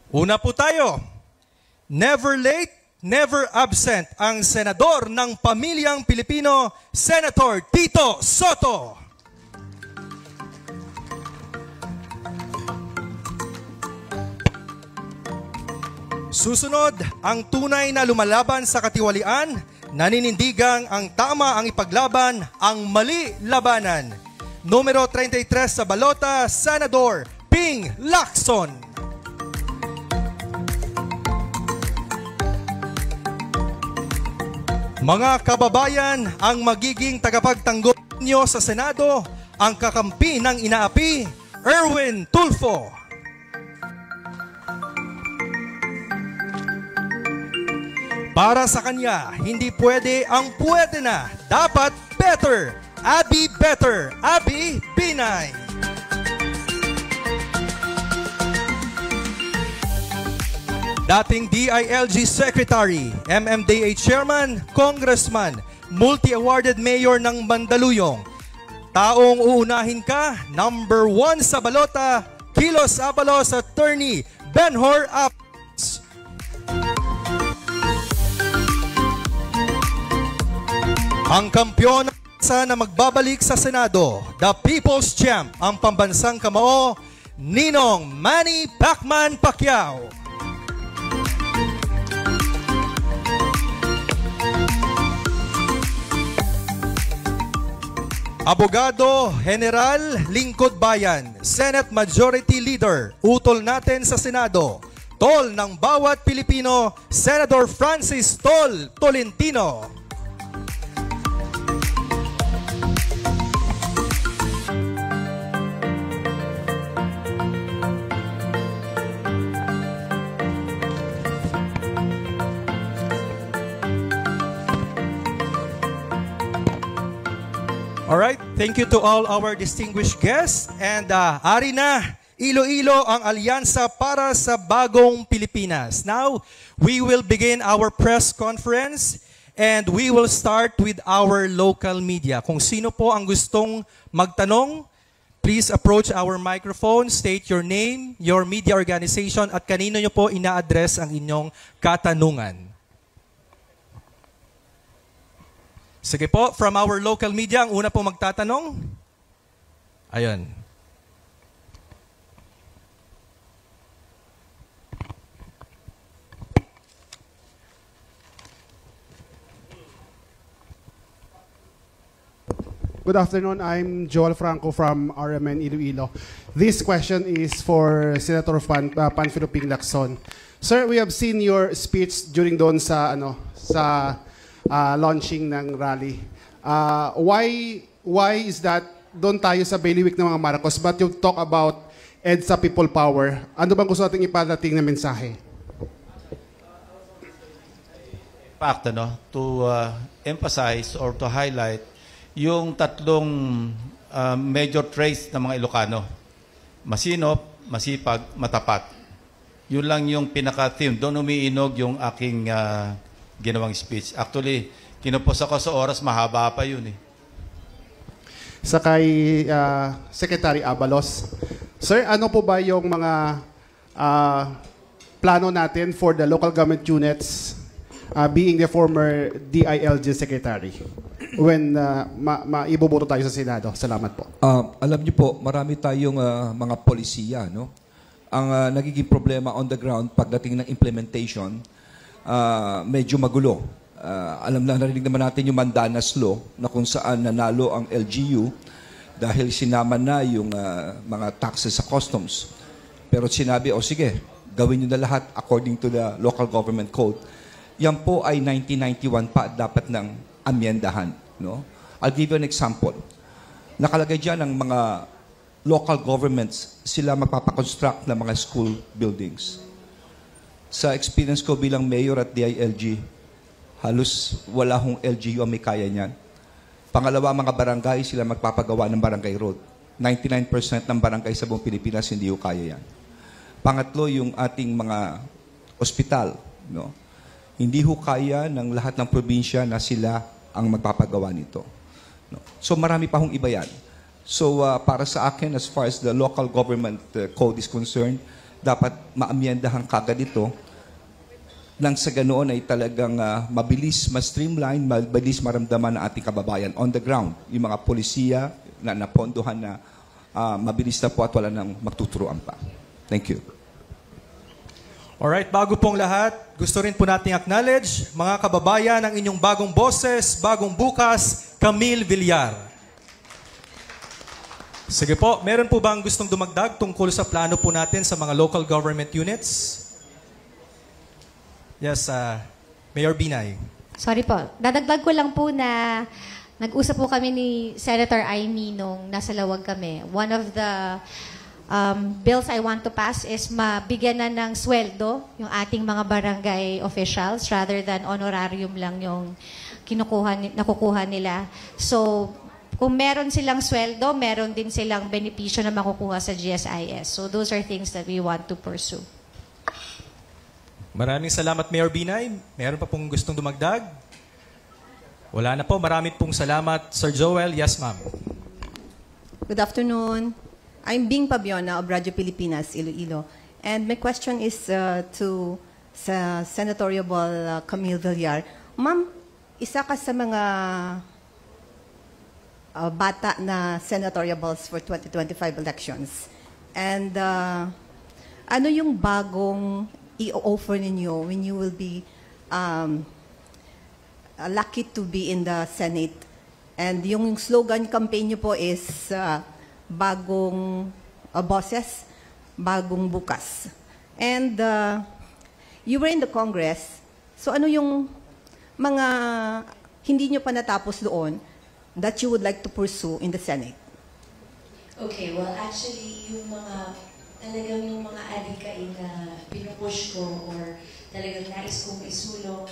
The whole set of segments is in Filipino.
Una po tayo. Never late, never absent ang senador ng pamilyang Pilipino, Senator Tito Soto. Susunod, ang tunay na lumalaban sa katiwalian, naninindigang ang tama ang ipaglaban, ang mali labanan. Numero 33 sa balota, Senador Ping Lacson. Mga kababayan, ang magiging tagapagtanggol niyo sa Senado, ang kakampi ng inaapi, Erwin Tulfo. Para sa kanya, hindi pwede ang pwede na. Dapat better. Abby Better. Abby Binay. Dating DILG Secretary, MMDA Chairman, Congressman, multi-awarded mayor ng Mandaluyong. Taong uunahin ka, number 1 sa balota, Kilos Abalos Attorney, Benhur Apps. Ang kampyon na magbabalik sa Senado, the People's Champ, ang pambansang kamao, Ninong Manny Pacman Pacquiao. Abogado, General, Lingkod Bayan, Senate Majority Leader, utol natin sa Senado, tol ng bawat Pilipino, Senator Francis Tol Tolentino. Alright, thank you to all our distinguished guests. And ari na, Iloilo ang alyansa para sa bagong Pilipinas. Now, we will begin our press conference and we will start with our local media. Kung sino po ang gustong magtanong, please approach our microphone, state your name, your media organization, at kanino nyo po ina-address ang inyong katanungan. Sige po, from our local media, ang una po magtatanong. Ayun. Good afternoon. I'm Joel Franco from RMN Iloilo. This question is for Senator Panfilo Ping Lacson. Sir, we have seen your speech during doon sa launching ng rally. Why is that doon tayo sa bailiwick ng mga Marcos but you talk about EDSA People Power? Ano bang gusto nating ipadating na mensahe? Fact, to emphasize or to highlight yung tatlong major traits ng mga Ilocano. Masinop, masipag, matapat. Yun lang yung pinaka-theme. Doon umiinog yung aking ginawang speech. Actually, kinupos ako sa oras, mahaba pa yun eh. Sa kay Secretary Abalos. Sir, ano po ba yung mga plano natin for the local government units being the former DILG Secretary when maiboboto tayo sa Senado? Salamat po. Alam niyo po, marami tayong mga polisiya, no? Ang nagiging problema on the ground pagdating ng implementation, medyo magulo. Narinig naman natin yung Mandanas Law na kung saan nanalo ang LGU dahil sinama na yung mga taxes sa customs. Pero sinabi, sige, gawin nyo na lahat according to the local government code. Yan po ay 1991 pa dapat ng amyendahan. No? I'll give you an example. Nakalagay dyan ang mga local governments, sila magpapakonstruct ng mga school buildings. Sa experience ko bilang mayor at DILG, halos wala hong LGU ang may kaya niyan. Pangalawa, mga barangay, sila magpapagawa ng barangay road. 99% ng barangay sa buong Pilipinas hindi ho kaya yan. Pangatlo, yung ating mga ospital. No? Hindi ho kaya ng lahat ng probinsya na sila ang magpapagawa nito. No? So marami pa hong iba yan. So para sa akin, as far as the local government code is concerned, dapat maamyendahan kagad ito nang sa ganoon ay talagang mabilis, ma-streamline, mabilis maramdaman ng ating kababayan on the ground. Yung mga polisiya na napondohan na mabilis na po at wala nang magtuturuan pa. Thank you. Alright, bago pong lahat, gusto rin po nating acknowledge, mga kababayan, ang inyong bagong boses, bagong bukas, Camille Villar. Sige po, meron po bang gustong dumagdag tungkol sa plano po natin sa mga local government units? Yes, Mayor Binay. Sorry po. Dadagdag ko lang po na nag-usap po kami ni Senator Amy nung nasa lawag kami. One of the bills I want to pass is mabigyan na ng sweldo yung ating mga barangay officials rather than honorarium lang yung nakukuha nila. So, kung meron silang sweldo, meron din silang benepisyo na makukuha sa GSIS. So, those are things that we want to pursue. Maraming salamat, Mayor Binay. Meron pa pong gustong dumagdag? Wala na po. Maraming pong salamat, Sir Joel. Yes, ma'am. Good afternoon. I'm Bing Pabiona of Radyo Pilipinas, Iloilo. And my question is to Senatoriable Camille Villar. Ma'am, isa ka sa mga bata na senatoriables for 2025 elections. And ano yung bagong i-offer ninyo when you will be lucky to be in the Senate? And yung slogan campaign nyo po is bagong boses, bagong bukas. And you were in the Congress, so ano yung mga hindi nyo pa natapos doon that you would like to pursue in the Senate? Okay, well actually talagang yung mga adikain na pinupush ko or talagang nais kong isulong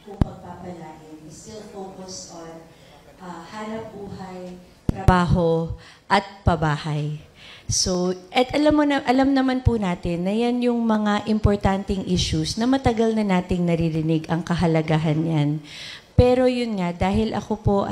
kung pagpapalain is still focused on hanap buhay, trabaho, at pabahay. So, at alam naman po natin na yan yung mga importanteng issues na matagal na nating naririnig ang kahalagahan yan. Pero yun nga, dahil ako po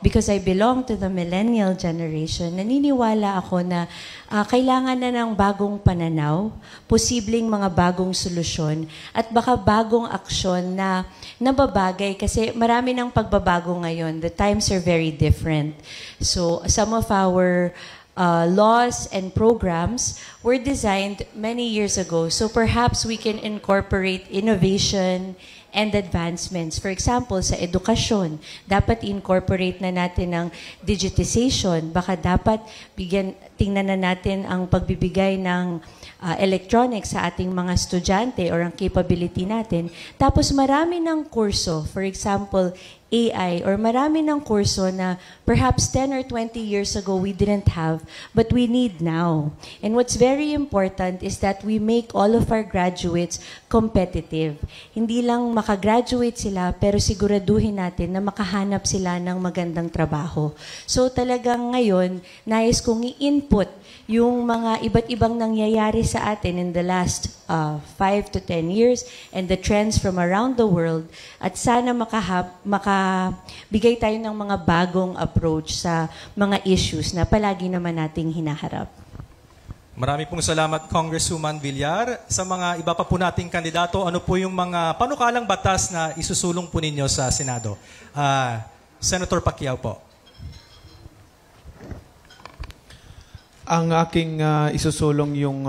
because I belong to the millennial generation, naniniwala ako na kailangan na ng bagong pananaw, posibleng mga bagong solusyon, at baka bagong aksyon na nababagay kasi marami ng pagbabago ngayon. The times are very different. So, some of our laws and programs were designed many years ago. So perhaps we can incorporate innovation and advancements. For example, sa edukasyon, dapat incorporate na natin ang digitization. Baka dapat tingnan na natin ang pagbibigay ng electronics sa ating mga estudyante or ang capability natin. Tapos marami ng kurso, for example, AI, or marami ng kurso na perhaps 10 or 20 years ago we didn't have, but we need now. And what's very important is that we make all of our graduates competitive. Hindi lang makagraduate sila, pero siguraduhin natin na makahanap sila ng magandang trabaho. So talagang ngayon, nais kong i-input yung mga iba't ibang nangyayari sa atin in the last 5 to 10 years and the trends from around the world, at sana makabigay tayo ng mga bagong approach sa mga issues na palagi naman nating hinaharap. Marami pong salamat, Congresswoman Villar. Sa mga iba pa po nating kandidato, ano po yung mga panukalang batas na isusulong po ninyo sa Senado? Senator Pacquiao po. Ang aking isusulong yung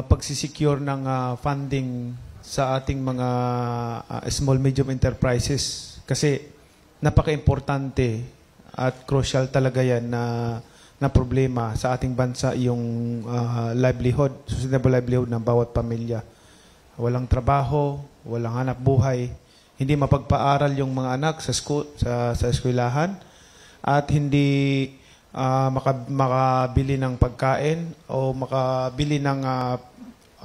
pagsisecure ng funding sa ating mga small medium enterprises kasi napaka-importante at crucial talaga yan na problema sa ating bansa yung livelihood, sustainable livelihood ng bawat pamilya. Walang trabaho, walang hanap buhay, hindi mapagpaaral yung mga anak sa eskwelahan at hindi makabili ng pagkain o makabili ng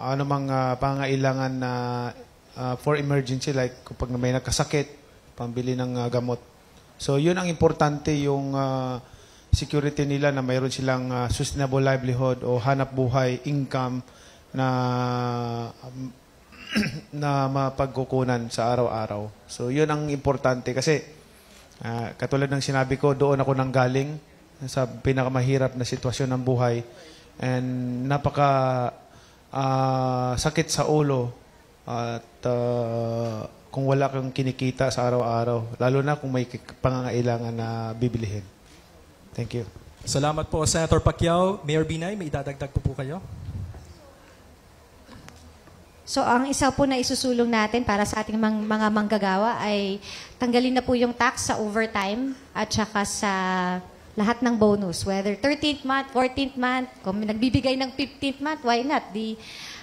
anumang pangailangan na for emergency like kapag may nagkasakit, pambili ng gamot. So yun ang importante, yung security nila na mayroon silang sustainable livelihood o hanap buhay, income na mapagkukunan sa araw-araw. So yun ang importante kasi katulad ng sinabi ko, doon ako nanggaling sa pinakamahirap na sitwasyon ng buhay and sakit sa ulo at kung wala kang kinikita sa araw-araw, lalo na kung may pangangailangan na bibilihin. Thank you. Salamat po, Senator Pacquiao. Mayor Binay, may idadagdag po kayo? So, ang isa po na isusulong natin para sa ating mga manggagawa ay tanggalin na po yung tax sa overtime at saka sa lahat ng bonus. Whether 13th month, 14th month, kung nagbibigay ng 15th month, why not?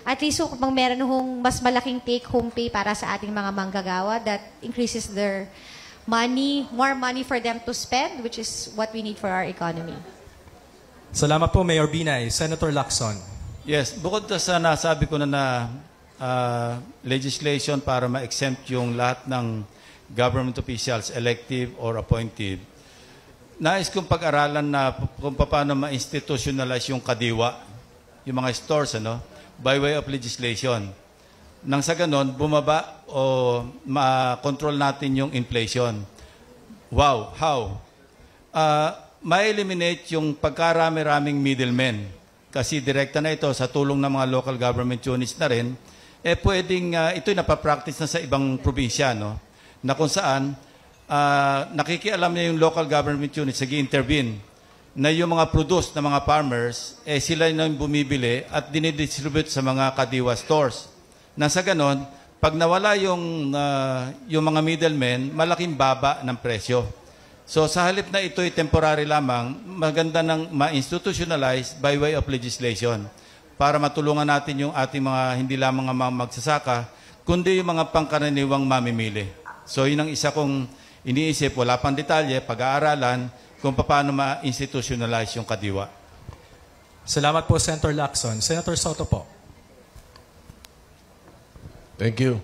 At least kung meron hong mas malaking take-home pay para sa ating mga manggagawa, that increases their money, more money for them to spend, which is what we need for our economy. Salamat po, Mayor Binay. Senator Lacson. Yes, bukod sa nasabi ko na legislation para ma-exempt yung lahat ng government officials, elective or appointive, nais kong pag-aralan na kung paano ma-institutionalize yung kadiwa, yung mga stores, by way of legislation. Nang sa ganon, bumaba o ma-control natin yung inflation. Wow, how? Ma-eliminate yung pagkarami-raming middlemen. Kasi direkta na ito sa tulong ng mga local government units na rin, pwedeng ito'y napapractice na sa ibang probinsya, na kung saan nakikialam na yung local government units, nag-intervene na yung mga produce ng mga farmers, sila yung bumibili at dinidistribute sa mga kadiwa stores. Nang sa ganon, pag nawala yung mga middlemen, malaking baba ng presyo. So sa halip na ito'y temporary lamang, maganda nang ma-institutionalize by way of legislation para matulungan natin yung ating mga hindi lamang mga magsasaka, kundi yung mga pangkaraniwang mamimili. So yun ang isa kong iniisip, wala pang detalye, pag-aaralan kung paano ma-institutionalize yung kadiwa. Salamat po, Senator Lacson. Senator Soto po. Thank you.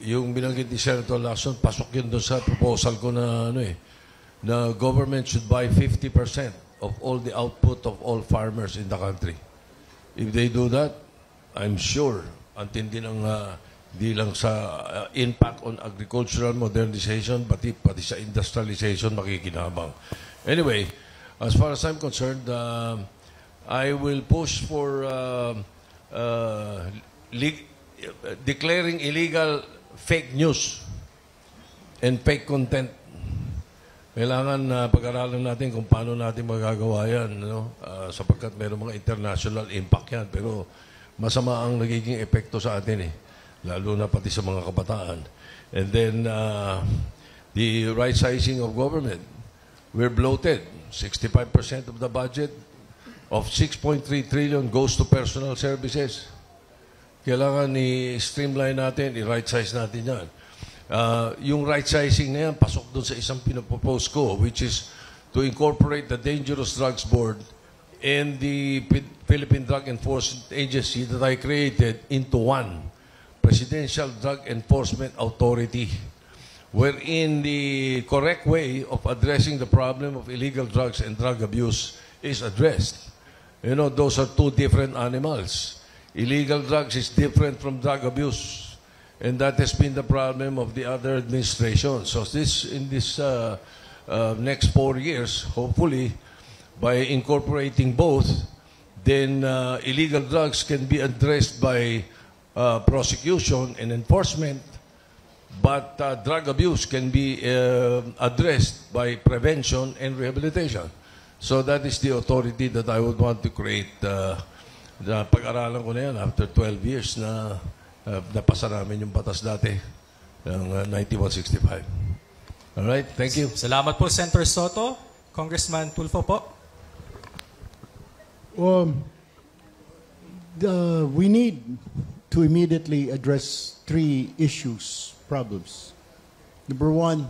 Yung binanggit ni Senator Lacson, pasok yun doon sa proposal ko na na government should buy 50% of all the output of all farmers in the country. If they do that, I'm sure ang tindi ng di lang sa impact on agricultural modernization, pati sa industrialization makikinabang. Anyway, as far as I'm concerned, I will push for declaring illegal fake news and fake content. Kailangan pag-aralan natin kung paano natin magagawa yan, sapagkat mayroong mga international impact yan. Pero masama ang nagiging epekto sa atin lalo na pati sa mga kabataan. And then, the right sizing of government. We're bloated. 65% of the budget of 6.3 trillion goes to personal services. Kailangan i-streamline natin, i-right size natin yan. Yung right sizing na yan, pasok doon sa isang pinapropose ko, which is to incorporate the Dangerous Drugs Board and the Philippine Drug Enforcement Agency that I created into one Presidential Drug Enforcement Authority, wherein the correct way of addressing the problem of illegal drugs and drug abuse is addressed. Those are two different animals. Illegal drugs is different from drug abuse. And that has been the problem of the other administration. So in this next 4 years, hopefully, by incorporating both, then illegal drugs can be addressed by prosecution and enforcement, but drug abuse can be addressed by prevention and rehabilitation. So that is the authority that I would want to create. Pag-aralan ko na yan after 12 years na napasa namin yung batas dati ng 9165. All right, thank you. Salamat po, Senator Soto. Congressman Tulfo po. We need to immediately address 3 problems. Number 1,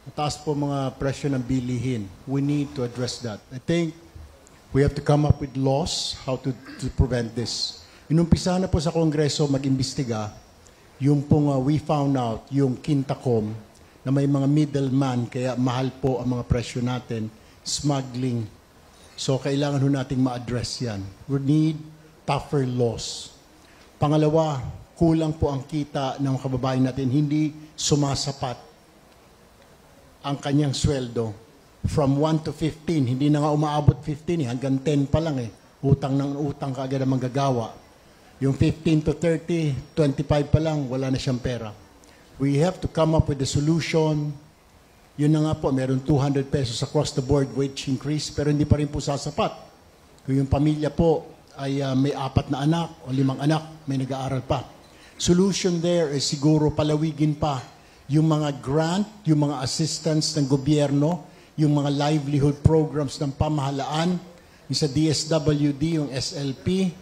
mataas po mga presyo ng bilihin. We need to address that. I think we have to come up with laws how to prevent this. Inumpisa na po sa Kongreso mag-imbestiga yung pong we found out yung Quintacom na may mga middleman kaya mahal po ang mga presyo natin, smuggling. So kailangan ho nating ma-address yan. We need tougher laws. Pangalawa, kulang po ang kita ng kababayan natin. Hindi sumasapat ang kanyang sweldo. From 1 to 15, hindi na nga umaabot 15 hanggang 10 pa lang utang ng utang kaagad ang manggagawa. Yung 15 to 30, 25 pa lang, wala na siyang pera. We have to come up with a solution. Yun na nga po, meron 200 pesos across the board wage increase, pero hindi pa rin po sasapat. Kung yung pamilya po ay may 4 na anak o 5 anak, may nag-aaral pa. Solution there is siguro palawigin pa yung mga grant, yung mga assistance ng gobyerno, yung mga livelihood programs ng pamahalaan, yung sa DSWD, yung SLP,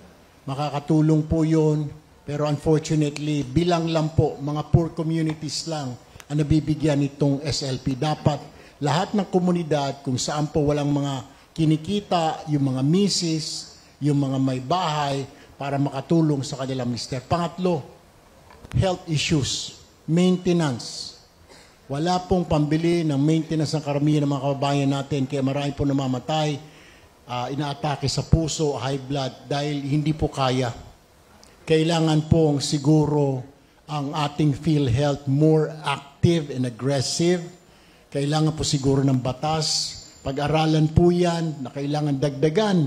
makakatulong po yun. Pero unfortunately, bilang lang po, mga poor communities lang ang nabibigyan itong SLP. Dapat lahat ng komunidad, kung saan po walang mga kinikita, yung mga misis, yung mga may bahay, para makatulong sa kanilang mister. Pangatlo, health issues, maintenance. Wala pong pambili ng maintenance ng karamihan ng mga kababayan natin, kaya marami po namamatay, inaatake sa puso, high blood, dahil hindi po kaya. Kailangan pong siguro ang ating PhilHealth more active and aggressive. Kailangan po siguro ng batas. Pag-aralan po yan na kailangan dagdagan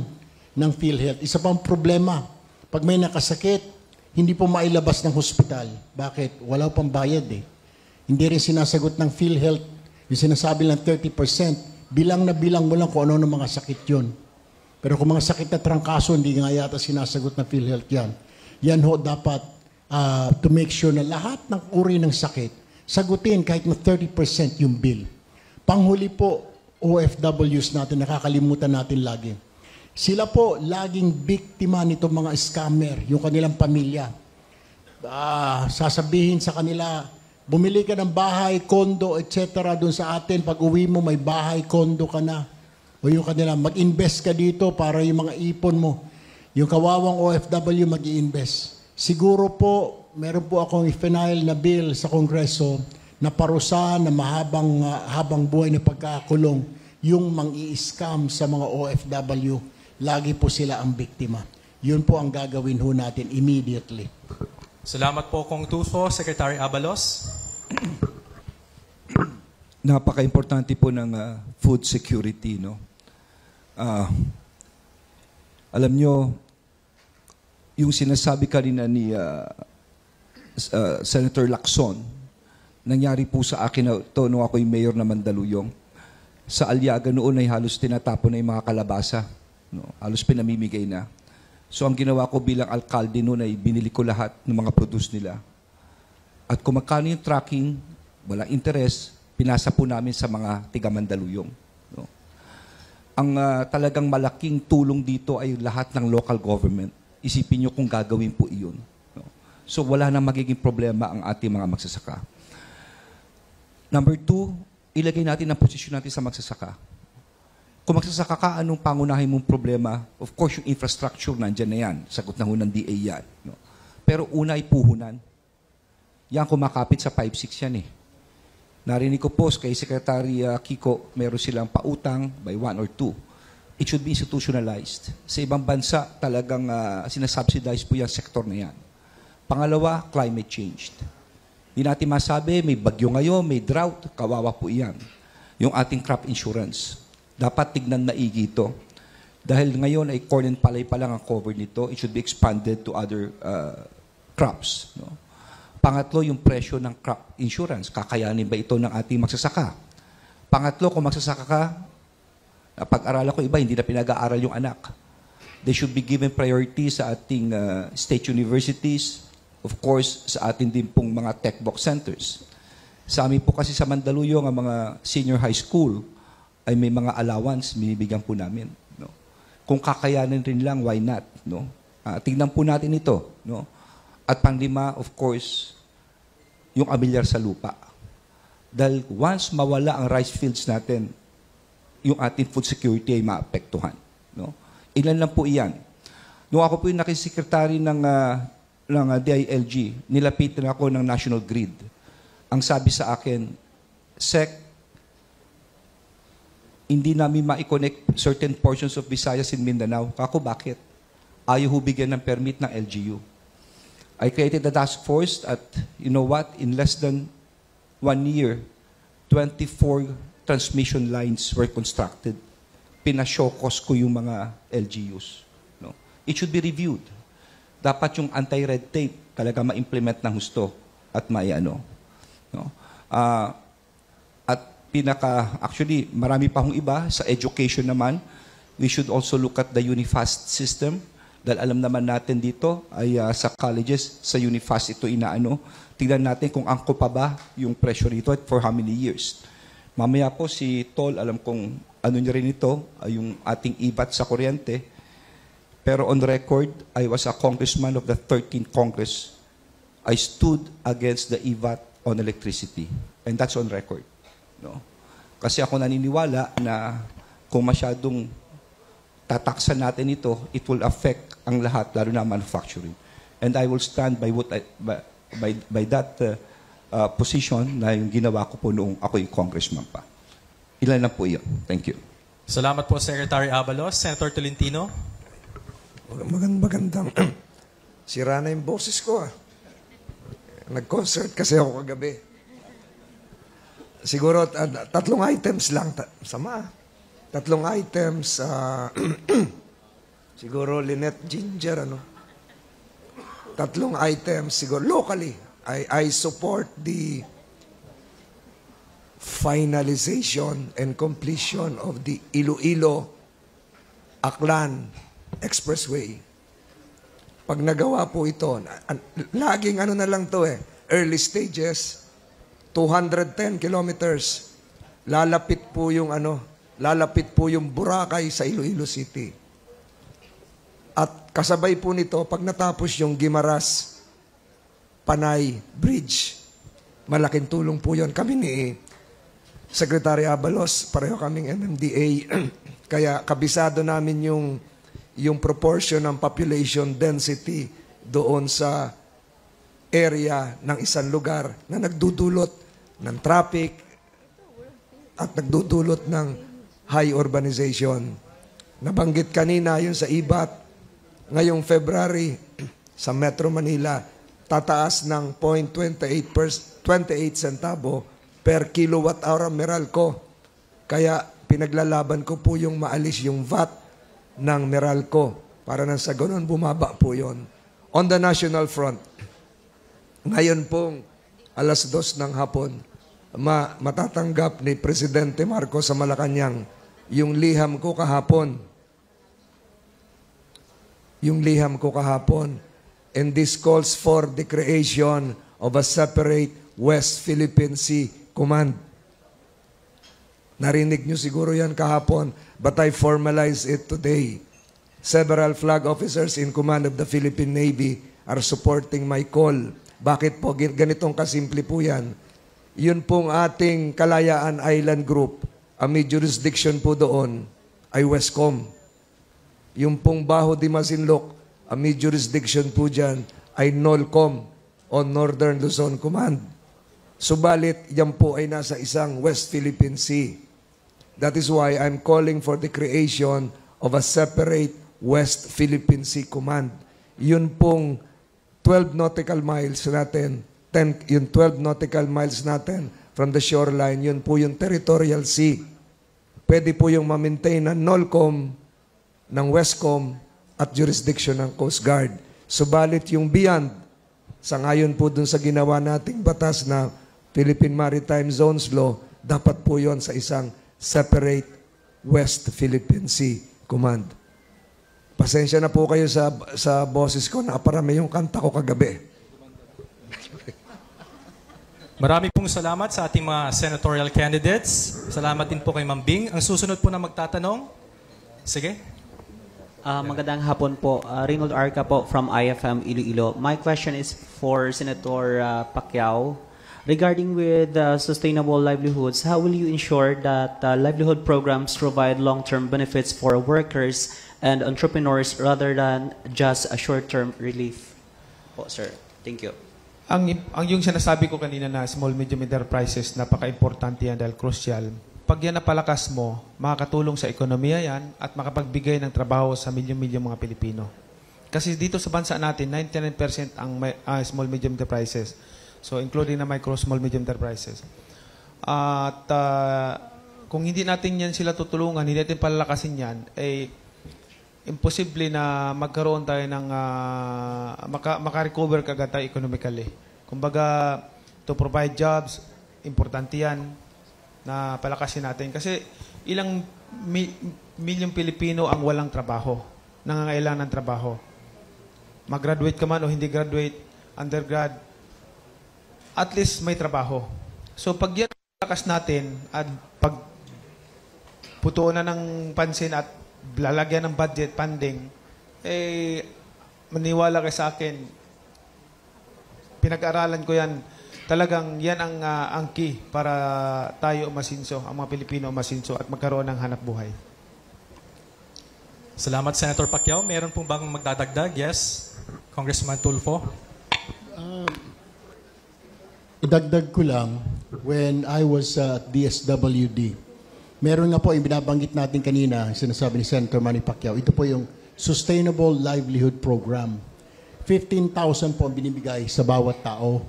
ng PhilHealth. Isa pang problema, pag may nakasakit, hindi po mailabas ng hospital. Bakit? Wala pang bayad eh. Hindi rin sinasagot ng PhilHealth. Yung sinasabi lang 30%, bilang na bilang mo lang kung ano ng mga sakit yun. Pero kung mga sakit na trangkaso, hindi nga yata sinasagot ng PhilHealth yan. Yan ho dapat to make sure na lahat ng uri ng sakit, sagutin kahit na 30% yung bill. Panghuli po, OFWs natin, nakakalimutan natin lagi. Sila po laging biktima nitong mga scammer, yung kanilang pamilya. Sasabihin sa kanila, bumili ka ng bahay, kondo, etc. Doon sa atin, pag uwi mo may bahay, kondo ka na. O yung kanila, mag-invest ka dito para yung mga ipon mo. Yung kawawang OFW mag-i-invest. Siguro po, meron po akong i-final na bill sa Kongreso na parusa na habang buhay na pagkakulong yung mang-i-scam sa mga OFW. Lagi po sila ang biktima. Yun po ang gagawin ho natin immediately. Salamat po Kong Tulfo, Secretary Abalos. Napaka-importante po ng food security, no? Alam nyo, yung sinasabi kanina ni Senator Lacson, nangyari po sa akin na ito nung ako'y mayor na Mandaluyong. Sa Aliaga noon ay halos tinatapon na yung mga kalabasa. No? Halos pinamimigay na. So ang ginawa ko bilang alkalde noon ay binili ko lahat ng mga produce nila. At kung magkano yung tracking, walang interest, pinasa po namin sa mga tiga Mandaluyong. No? Ang talagang malaking tulong dito ay lahat ng local government. Isipin nyo kung gagawin po iyon. No? So wala nang magiging problema ang ating mga magsasaka. Number 2, ilagay natin ang posisyon natin sa magsasaka. Kung magsasaka ka, anong pangunahin mong problema? Of course, yung infrastructure, nandyan na yan. Sagot na ho ng DA yan. No? Pero una ay puhunan. Yan kumakapit sa 5-6 yan eh. Narinig ko po kay Secretary Kiko, meron silang pautang by 1 or 2. It should be institutionalized. Sa ibang bansa, talagang sinasubsidize po yung sektor na yan. Pangalawa, climate change. Hindi natin masabi, may bagyo ngayon, may drought, kawawa po yan. Yung ating crop insurance. Dapat tignan na ito. Dahil ngayon ay corn and palay pa lang ang cover nito, it should be expanded to other crops. No? Pangatlo, yung presyo ng crop insurance. Kakayanin ba ito ng ating magsasaka? Pangatlo, kung magsasaka ka, pag-aralan ko iba, hindi na pinag-aaral yung anak. They should be given priority sa ating state universities, of course, sa ating din pong mga tech box centers. Sa amin po kasi sa Mandaluyong, ang mga senior high school ay may mga allowance, binibigyan po namin. No? Kung kakayanin rin lang, why not? No? Tignan po natin ito. No? At panglima, of course, yung amilyar sa lupa. Dahil once mawala ang rice fields natin, yung ating food security ay maapektuhan. No? Ilan lang po iyan. Nung ako po yung nakisekretary ng DILG, nilapitan ako ng National Grid. Ang sabi sa akin, Sec, hindi namin ma-connect certain portions of Visayas in Mindanao. Kako, bakit? Ayaw hubigyan ng permit ng LGU. I created a task force at, you know what, in less than 1 year, 24 transmission lines were constructed. Pinashow cost ko yung mga LGUs. No? it should be reviewed. Dapat yung anti-red tape talaga ma-implement ng husto at maiano. No? At actually, marami pa hong iba. Sa education naman, we should also look at the Unifast system. Dahil alam naman natin dito, ay sa colleges, sa Unifast ito inaano. Tingnan natin kung angko pa ba yung pressure nito at for how many years. Mamaya po si Tol, alam kong ano niya rin ito, yung ating ibat sa kuryente. Pero on record, I was a congressman of the 13th Congress. I stood against the IVAT on electricity. And that's on record. No? Kasi ako naniniwala na kung masyadong tataksan natin ito, it will affect ang lahat, lalo na manufacturing. And I will stand by that position na yung ginawa ko po noong ako yung congressman pa. Ilan na po yun. Thank you. Salamat po, Secretary Abalos. Senator Tolentino. Magandang. Sira na yung boses ko ah. Nag-concert kasi ako kagabi. Siguro tatlong items lang. Sama. Tatlong items. Siguro Lynette Ginger, ano. Tatlong items siguro locally. I support the finalization and completion of the Iloilo-Aklan Expressway. Pag nagawa po ito, laging ano na lang to early stages, 210 kilometers, lalapit po yung Boracay sa Iloilo City. At kasabay po nito, pag natapos yung Guimaras-Panay Bridge, malaking tulong po yun. Kami ni Secretary Abalos, pareho kaming MMDA, kaya kabisado namin yung proportion ng population density doon sa area ng isang lugar na nagdudulot ng traffic at nagdudulot ng high urbanization. Nabanggit kanina yun sa IBAT, ngayong February sa Metro Manila, tataas ng 0.28 centavo per kilowatt hour ang Meralco. Kaya pinaglalaban ko po yung maalis yung VAT ng Meralco para nang sa ganun bumaba po yon. On the national front, ngayon pong 2:00 ng hapon, matatanggap ni Presidente Marcos sa Malacanang yung liham ko kahapon. And this calls for the creation of a separate West Philippine Sea Command. Narinig nyo siguro yan kahapon, but I formalize it today. Several flag officers in command of the Philippine Navy are supporting my call. Bakit po? Ganitong kasimple po yan. Yun pong ating Kalayaan Island Group, ang may jurisdiction po doon ay Westcom. Yung pong Baho de Masinloc, ang may jurisdiction po dyan ay NOLCOM o Northern Luzon Command. Subalit, yan po ay nasa isang West Philippine Sea. That is why I'm calling for the creation of a separate West Philippine Sea Command. Yun pong 12 nautical miles natin, yung 12 nautical miles natin from the shoreline, yun po yung territorial sea. Pwede po yung ma-maintain ng NOLCOM, ng Westcom, at jurisdiction ng Coast Guard. Subalit yung beyond, sa ngayon po dun sa ginawa nating batas na Philippine Maritime Zones Law, dapat po yon sa isang separate West Philippine Sea Command. Pasensya na po kayo sa boses ko, naparami yung kanta ko kagabi. Marami pong salamat sa ating mga senatorial candidates. Salamat din po kay Ma'am Bing. Ang susunod po na magtatanong, sige. Magandang hapon po. Reynold Arca po from IFM Iloilo. My question is for Senator Pacquiao. Regarding with sustainable livelihoods, how will you ensure that livelihood programs provide long-term benefits for workers and entrepreneurs rather than just a short-term relief? Po, sir. Thank you. Ang yung sinasabi ko kanina na small medium enterprises, napaka-importante yan dahil crucial. Pag yan napalakas mo, makakatulong sa ekonomiya yan at makapagbigay ng trabaho sa milyon-milyon mga Pilipino. Kasi dito sa bansa natin, 99% ang small medium enterprises. So including na micro, small medium enterprises. At kung hindi natin yan sila tutulungan, hindi natin palalakasin yan, imposible na magkaroon tayo ng makarecover kagad tayo economically. Kumbaga, to provide jobs, importante yan na palakasin natin. Kasi ilang milyong Pilipino ang walang trabaho, nangangailangan ng trabaho. Mag-graduate ka man o hindi graduate, undergrad, at least may trabaho. So pag yan lakas natin at pag putuon na ng pansin at lalagyan ng budget funding, maniwala kayo sa akin, pinag-aralan ko yan, talagang yan ang key para tayo umasinso, ang mga Pilipino umasinso at magkaroon ng hanap buhay. Salamat, Senator Pacquiao. Meron pong bang magdadagdag? Yes, Congressman Tulfo. Idagdag ko lang, when I was at DSWD, meron nga po yung binabanggit natin kanina, sinasabi ni Senator Manny Pacquiao, ito po yung Sustainable Livelihood Program. 15,000 po ang binibigay sa bawat tao.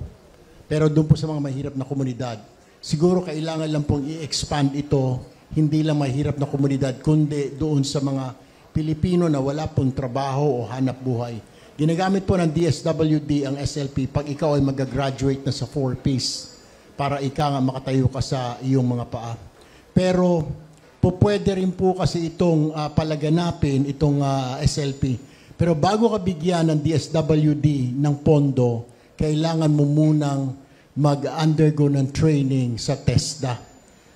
Pero doon po sa mga mahirap na komunidad, siguro kailangan lang pong i-expand ito, hindi lang mahirap na komunidad, kundi doon sa mga Pilipino na wala pong trabaho o hanap buhay. Ginagamit po ng DSWD ang SLP pag ikaw ay mag-graduate na sa 4Ps para ika nga makatayo ka sa iyong mga paa. Pero pwede rin po kasi itong palaganapin, itong SLP. Pero bago ka bigyan ng DSWD ng pondo, kailangan mo munang mag-undergo ng training sa TESDA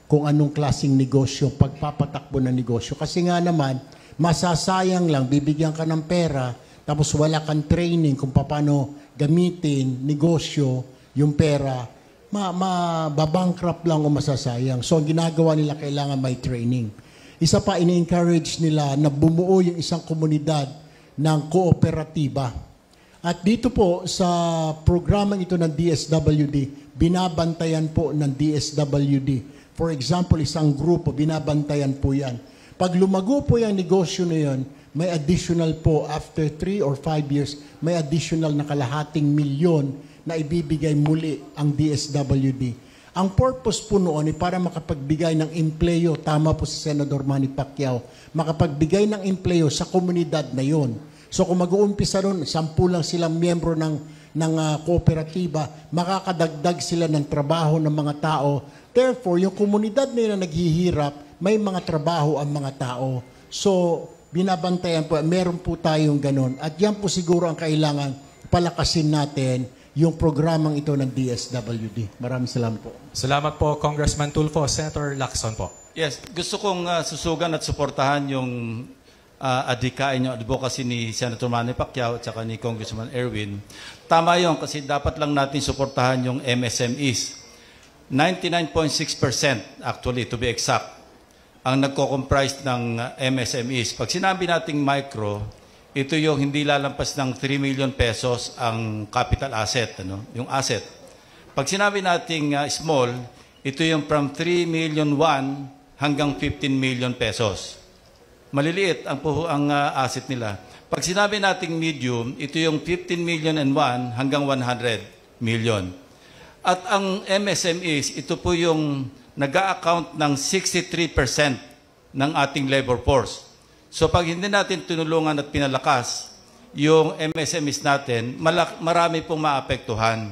kung anong klaseng negosyo, pagpapatakbo ng negosyo. Kasi nga naman, masasayang lang, bibigyan ka ng pera, tapos wala kang training kung paano gamitin, negosyo, yung pera, mababankrupt lang o masasayang. So, ang ginagawa nila, kailangan may training. Isa pa, ini-encourage nila na bumuo yung isang komunidad ng kooperatiba. At dito po, sa programang ito ng DSWD, binabantayan po ng DSWD. For example, isang grupo, binabantayan po yan. Pag lumago po yung negosyo na yun, may additional po, after 3 or 5 years, may additional na kalahating milyon na ibibigay muli ang DSWD. Ang purpose po noon ay para makapagbigay ng empleyo, tama po si Senador Manny Pacquiao, makapagbigay ng empleyo sa komunidad na yon. So kung mag-uumpisa ron, 10 lang silang miyembro ng kooperatiba, makakadagdag sila ng trabaho ng mga tao. Therefore, yung komunidad nila naghihirap, may mga trabaho ang mga tao. So, binabantayan po, meron po tayong ganun. At yan po siguro ang kailangan palakasin natin yung programang ito ng DSWD. Maraming salamat po. Salamat po, Congressman Tulfo. Senator Lacson po. Yes, gusto kong susugan at suportahan yung adhikain yung advocacy ni Senator Manny Pacquiao at saka ni Congressman Erwin. Tama yun kasi dapat lang natin suportahan yung MSMEs. 99.6% actually to be exact ang nagko-comprise ng MSMEs. Pag sinabi nating micro, ito yung hindi lalampas ng 3 million pesos ang capital asset, yung asset. Pag sinabi nating small, ito yung from 3 million 1 hanggang 15 million pesos. Maliliit ang asset nila. Pag sinabi nating medium, ito yung 15 million and 1 hanggang 100 million. At ang MSMEs, ito po yung nag-a-account ng 63% ng ating labor force. So pag hindi natin tinulungan at pinalakas yung MSMEs natin, marami pong maapektuhan.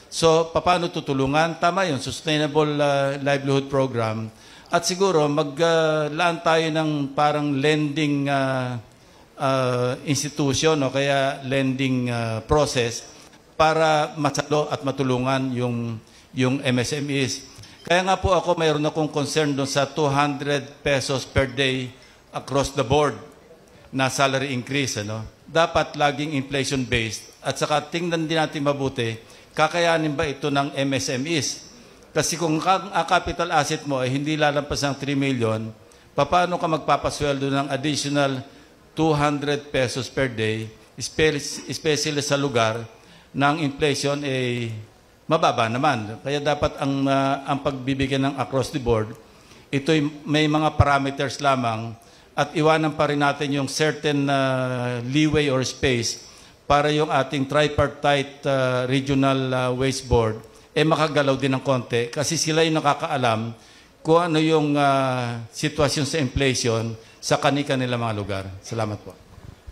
So paano tutulungan? Tama yun, Sustainable Livelihood Program. At siguro maglaan tayo ng parang lending institution o kaya lending process para masalo at matulungan yung MSMEs. Kaya nga po ako, mayroon akong concern doon sa 200 pesos per day across the board na salary increase. Dapat laging inflation-based. At saka tingnan din natin mabuti, kakayanin ba ito ng MSMEs? Kasi kung ang capital asset mo ay hindi lalampas ng 3 million, paano ka magpapasweldo ng additional 200 pesos per day, especially sa lugar ng inflation ay mababa naman. Kaya dapat ang pagbibigyan ng across the board, ito may mga parameters lamang at iwanan pa rin natin yung certain leeway or space para yung ating tripartite regional waste board makagalaw din ng konti kasi sila yung nakakaalam kung ano yung sitwasyon sa inflation sa kani-kanila mga lugar. Salamat po.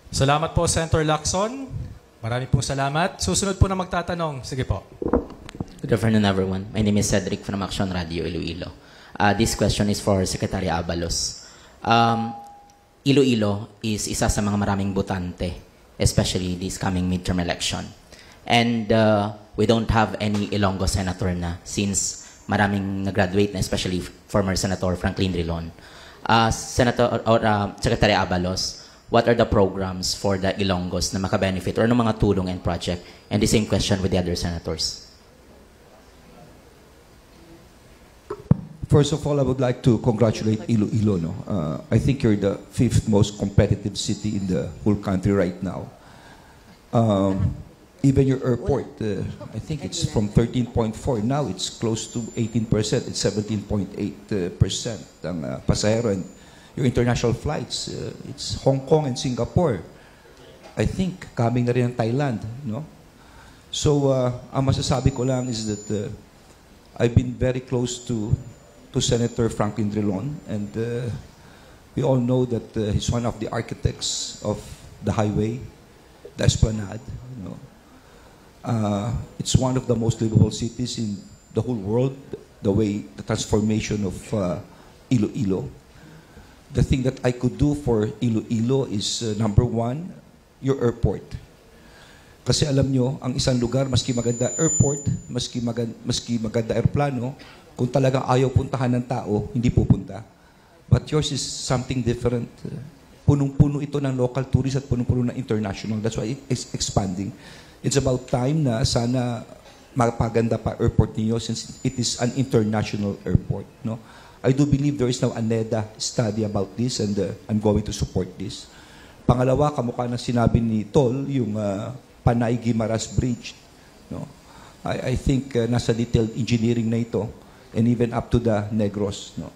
Salamat po, Senator Lacson. Marami pong salamat. Susunod po na magtatanong. Sige po. Good afternoon, everyone. My name is Cedric from Action Radio Iloilo. This question is for Secretary Abalos. Iloilo is isa sa mga maraming botante, especially this coming midterm election. And we don't have any Ilonggo senator na since maraming nag-graduate na, especially former Senator Franklin Drilon. Secretary Abalos, what are the programs for the Ilonggos na makabenefit or ng mga tulong and project? And the same question with the other senators. First of all, I would like to congratulate Iloilo. No? I think you're the 5th most competitive city in the whole country right now. Even your airport, I think it's from 13.4, now it's close to 18%, it's 17.8% ang pasahero. And your international flights, it's Hong Kong and Singapore. I think coming na rin ang Thailand. No? So, ang masasabi ko lang is that I've been very close to Senator Franklin Drilon, and we all know that he's one of the architects of the highway, the Esplanade. You know. It's one of the most livable cities in the whole world, the transformation of Iloilo. The thing that I could do for Iloilo is, number one, your airport. Kasi alam nyo, ang isang lugar, maski maganda airport, maski maganda aeroplano, kung talagang ayaw puntahan ng tao, hindi pupunta. But yours is something different. Punong-puno ito ng local tourists at punong-puno ng international. That's why it's expanding. It's about time na sana mapaganda pa airport niyo since it is an international airport. No? I do believe there is now a NEDA study about this, and I'm going to support this. Pangalawa, kamukha ng sinabi ni Tol, yung Panay-Guimaras Bridge. No? I think nasa detailed engineering na ito, and even up to the Negros. No?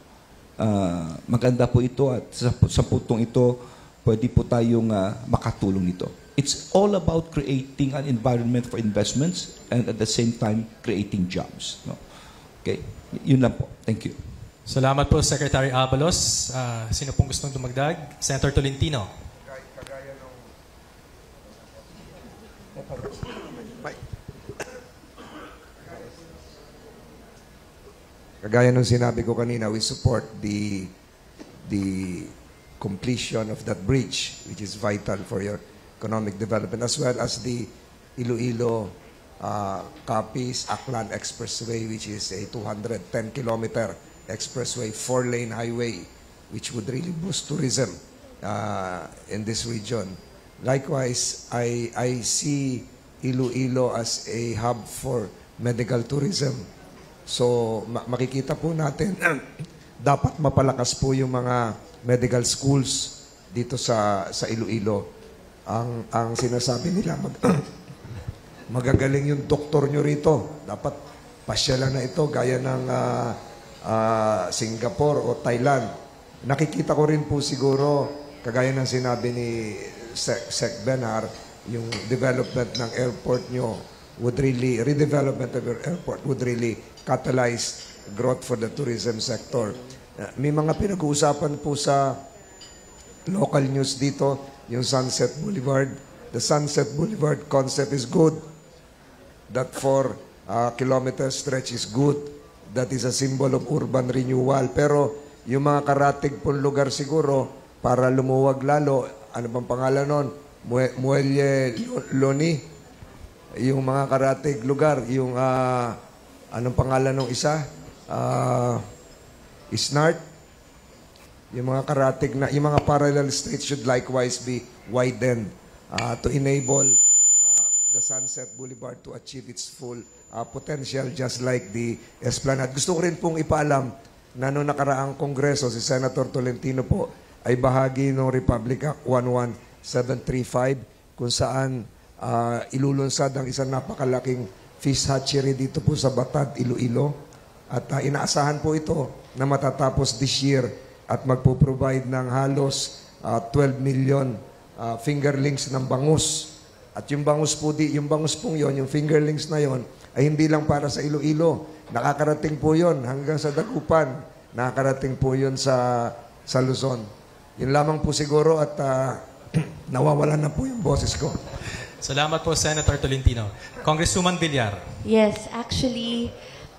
Maganda po ito, at sa putong ito, pwede po tayong makatulong ito. It's all about creating an environment for investments and at the same time creating jobs. No? Okay, yun lang po. Thank you. Salamat po, Secretary Abalos. Sino pong gustong dumagdag? Senator Tolentino. Kagaya nung sinabi ko kanina, we support the completion of that bridge, which is vital for your economic development, as well as the Iloilo Capiz Aklan Expressway, which is a 210-kilometer expressway, 4-lane highway, which would really boost tourism in this region. Likewise, I see Iloilo as a hub for medical tourism. So, makikita po natin, dapat mapalakas po yung mga medical schools dito sa Iloilo. Ang sinasabi nila, magagaling yung doktor nyo rito. Dapat pasyalan na ito, gaya ng Singapore o Thailand. Nakikita ko rin po siguro, kagaya ng sinabi ni Sec Benar, yung development ng airport nyo would really, redevelopment of your airport would really catalyze growth for the tourism sector. May mga pinag-uusapan po sa local news dito, yung Sunset Boulevard. The Sunset Boulevard concept is good. That 4-kilometer stretch is good. That is a symbol of urban renewal. Pero yung mga karatig pong lugar siguro, para lumuwag lalo, ano bang pangalan nun? Muelle Loni. Yung mga karatig lugar, yung anong pangalan ng isa? Isnart. Yung mga karatig na, yung mga parallel streets should likewise be widened to enable the Sunset Boulevard to achieve its full potential, just like the Esplanade. Gusto ko rin pong ipaalam na noong nakaraang Kongreso, si Senator Tolentino po ay bahagi ng Republic Act 11735 kung saan ilulunsad ang isang napakalaking fish hatchery dito po sa Batad, Iloilo. At inaasahan po ito na matatapos this year at magpo-provide ng halos 12 million fingerlings ng bangus. At yung bangus po yung bangus pong yon, yung fingerlings na yon, ay hindi lang para sa Iloilo. Nakakarating po yon hanggang sa Dagupan. Nakakarating po yon sa Luzon. Yun lamang po siguro, at Nawawalan na po yung boses ko. Salamat po, Senator Tolentino. Congresswoman Villar. Yes, actually,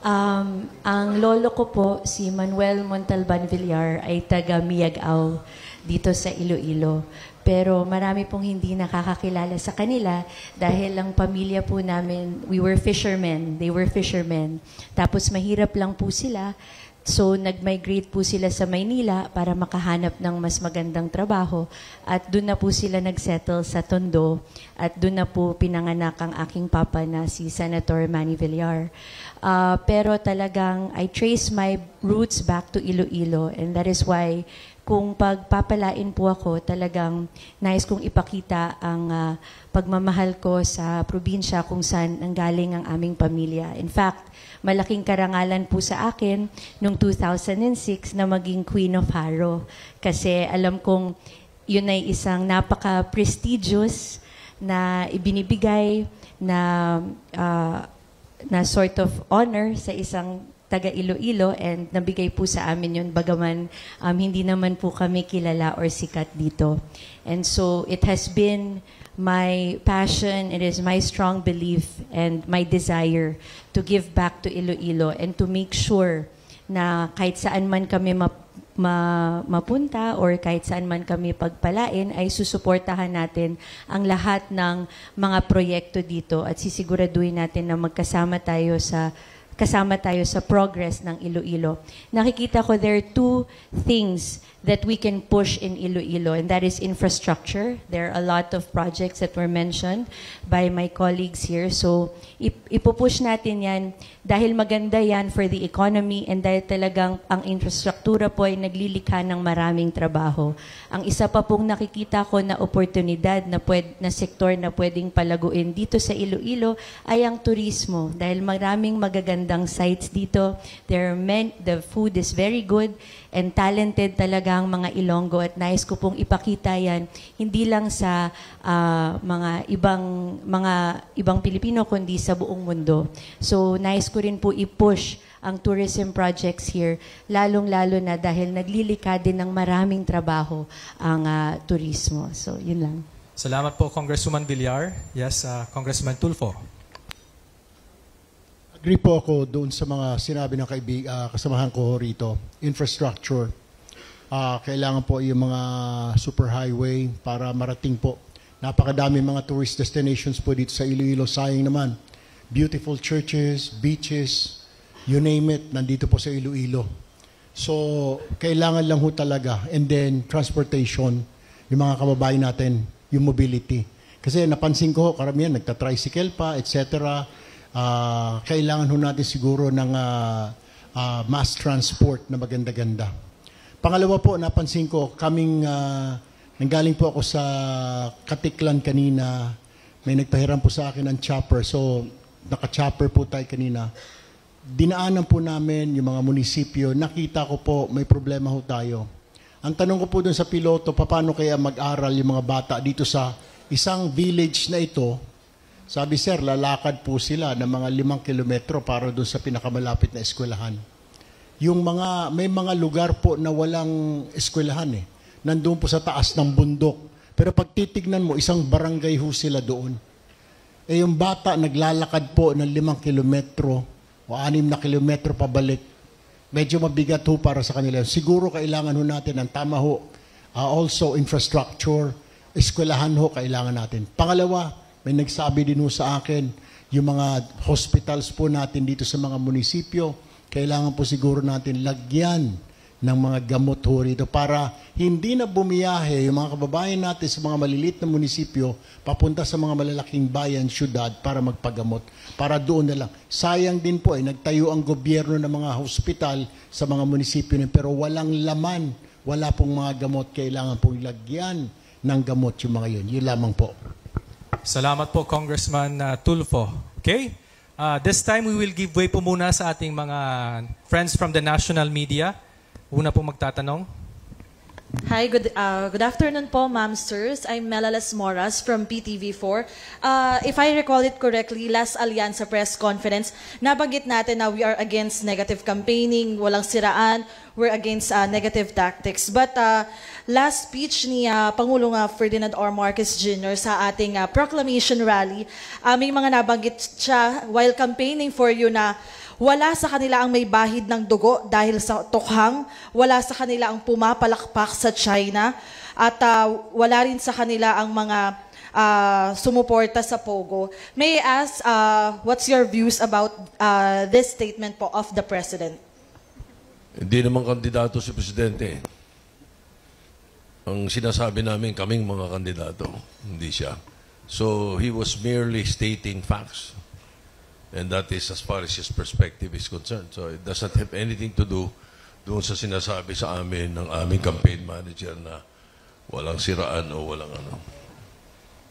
ang lolo ko po, si Manuel Montalban Villar, ay taga Miagao dito sa Iloilo. Pero marami pong hindi nakakakilala sa kanila dahil ang pamilya po namin, we were fishermen, they were fishermen. Tapos mahirap lang po sila. So, nag-migrate po sila sa Maynila para makahanap ng mas magandang trabaho. At doon na po sila nag-settle sa Tondo. At doon na po pinanganak ang aking papa na si Senator Manny Villar. Pero talagang, I trace my roots back to Iloilo. And that is why, kung pagpapalain po ako, talagang nais kong ipakita ang pagmamahal ko sa probinsya kung saan nanggaling ang aming pamilya. In fact, malaking karangalan po sa akin noong 2006 na maging Queen of Haro. Kasi alam kong yun ay isang napaka-prestigious na ibinibigay na sort of honor sa isang taga Iloilo, and nabigay po sa amin yun bagaman hindi naman po kami kilala or sikat dito. And so it has been my passion, it is my strong belief and my desire to give back to Iloilo and to make sure na kahit saan man kami mapunta or kahit saan man kami pagpalain ay susuportahan natin ang lahat ng mga proyekto dito at sisiguraduhin natin na kasama tayo sa progress ng Iloilo. Nakikita ko there are two things that we can push in Iloilo, and that is infrastructure. There are a lot of projects that were mentioned by my colleagues here. So, ipupush natin yan dahil maganda yan for the economy and dahil talagang ang infrastruktura po ay naglilikha ng maraming trabaho. Ang isa pa pong nakikita ko na oportunidad na sektor na pwedeng palaguin dito sa Iloilo ay ang turismo. Dahil maraming magagandang sites dito. The food is very good and talented talaga ang mga Ilonggo at nais ko pong ipakita yan hindi lang sa mga ibang Pilipino kundi sa buong mundo. So nais ko rin po i-push ang tourism projects here, lalong-lalo na dahil naglilika din ng maraming trabaho ang turismo. So yun lang. Salamat po, Congresswoman Villar. Yes, Congressman Tulfo. Agree po ako doon sa mga sinabi ng kasamahan ko rito. Infrastructure. Kailangan po yung mga superhighway para marating po. Napakadami mga tourist destinations po dito sa Iloilo. Sayang naman. Beautiful churches, beaches, you name it, nandito po sa Iloilo. So, kailangan lang ho talaga. And then, transportation, yung mga kababayan natin, yung mobility. Kasi napansin ko, karamihan, nagta-tricycle pa, etc. Kailangan ho natin siguro ng mass transport na maganda-ganda. Pangalawa po, napansin ko, nanggaling po ako sa Katiklan kanina, may nagpahiram po sa akin ng chopper. So, naka-chopper po tayo kanina. Dinaanan po namin yung mga munisipyo. Nakita ko po, may problema ho tayo. Ang tanong ko po dun sa piloto, paano kaya mag-aral yung mga bata dito sa isang village na ito? Sabi, sir, lalakad po sila ng mga 5 kilometro para doon sa pinakamalapit na eskwelahan. May mga lugar po na walang eskwelahan eh. Nandun po sa taas ng bundok. Pero pag titignan mo, isang barangay ho sila doon. Yung bata naglalakad po ng 5 kilometro o 6 na kilometro pabalik. Medyo mabigat ho para sa kanila. Siguro kailangan ho natin ng tama ho. Also infrastructure, eskwelahan ho kailangan natin. Pangalawa, may nagsabi din ho sa akin, yung mga hospitals po natin dito sa mga munisipyo, kailangan po siguro natin lagyan ng mga gamot ho rito para hindi na bumiyahe yung mga kababayan natin sa mga maliliit na munisipyo papunta sa mga malalaking bayan, syudad para magpagamot. Para doon na lang. Sayang din po nagtayo ang gobyerno ng mga hospital sa mga munisipyo pero walang laman, wala pong mga gamot. Kailangan pong lagyan ng gamot yung mga yun. Yun lamang po. Salamat po, Congressman Tulfo. Okay? This time, we will give way po muna sa ating mga friends from the national media. Una po magtatanong. Hi, good afternoon po, ma'am, sirs. I'm Melales Moras from PTV4. If I recall it correctly, last Alyansa press conference, nabanggit natin na we are against negative campaigning, walang siraan, we're against negative tactics. But last speech ni Pangulong Ferdinand R. Marcos Jr. sa ating proclamation rally, may mga nabanggit siya while campaigning for you na wala sa kanila ang may bahid ng dugo dahil sa tukhang, wala sa kanila ang pumapalakpak sa China, at wala rin sa kanila ang mga sumuporta sa Pogo. May I ask, what's your views about this statement po of the President? Hindi naman kandidato si Presidente. Ang sinasabi namin, kaming mga kandidato, hindi siya. So, he was merely stating facts. And that is as far as his perspective is concerned. So it doesn't have anything to do doon sa sinasabi sa amin ng aming campaign manager na walang siraan o walang ano.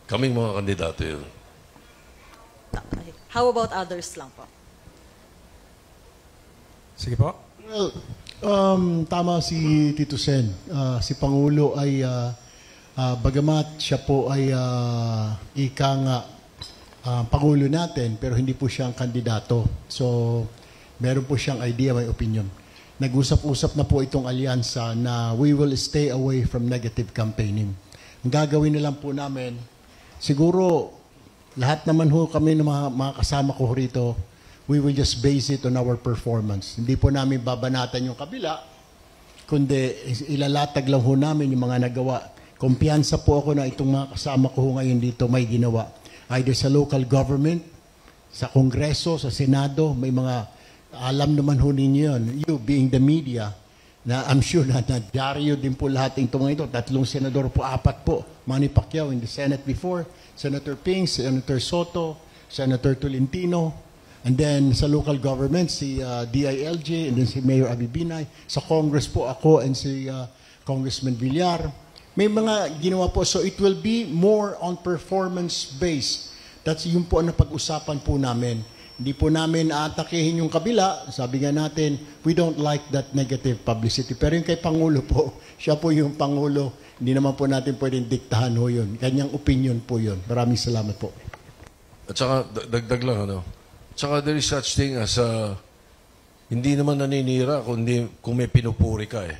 Kaming mga kandidato yun. How about others lang po? Sige po. Well, tama si Tito Sen. Si Pangulo ay, bagamat siya po ay ika nga Pangulo natin, pero hindi po siyang kandidato. So, meron po siyang idea, may opinion. Nag-usap-usap na po itong alyansa na we will stay away from negative campaigning. Ang gagawin na lang po namin, siguro, lahat naman ho kami ng mga kasama ko rito, we will just base it on our performance. Hindi po namin babanatan yung kabila, kundi ilalatag lang ho namin yung mga nagawa. Kumpiyansa po ako na itong mga kasama ko ngayon dito may ginawa. Either sa local government, sa Kongreso, sa Senado, may mga, alam naman ho ninyo yun, you being the media, na I'm sure na nadyaryo din po lahat ng mga ito. 3 senador po, 4 po, Manny Pacquiao in the Senate before, Senator Ping, Senator Soto, Senator Tolentino, and then sa local government, si DILG, and then si Mayor Abibinay. Sa Congress po ako and si Congressman Villar. May mga ginawa po. So it will be more on performance-based. That's yung po ang napag-usapan po namin. Hindi po namin aatakihin yung kabila. Sabi nga natin, we don't like that negative publicity. Pero yung kay Pangulo po, siya po yung Pangulo. Hindi naman po natin pwedeng diktahan ho yun. Kanyang opinion po yun. Maraming salamat po. At saka, dagdag lang, ano? At saka there is such thing as, hindi naman naninira kung may pinupuri ka eh.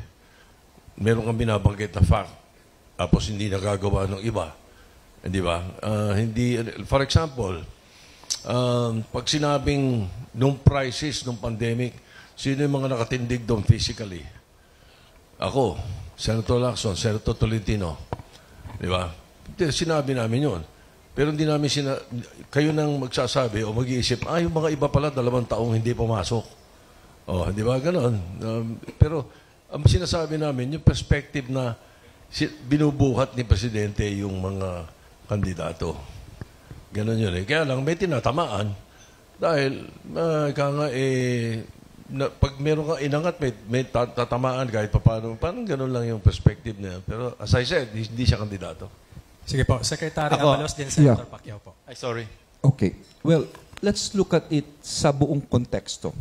Meron kang binabanggit na fact. Tapos hindi nagagawa ng iba. Di ba? For example, pag sinabing nung crisis, nung pandemic, sino yung mga nakatindig doon physically? Ako, Senator Lacson, Senator Tolentino. Di ba? Sinabi namin yun. Pero hindi namin kayo nang magsasabi o mag-iisip, yung mga iba pala 2 taong hindi pumasok. Di ba? Ganon. Pero ang sinasabi namin, yung perspective na binubuhat ni Presidente yung mga kandidato. Ganon yun eh. Kaya lang may tinatamaan dahil pag meron kang inangat, may tatamaan kahit paano. Parang ganon lang yung perspective niya. Pero as I said, hindi siya kandidato. Sige po. Secretary Abalos, din Senator Pacquiao po. Sorry. Okay. Well, let's look at it sa buong konteksto.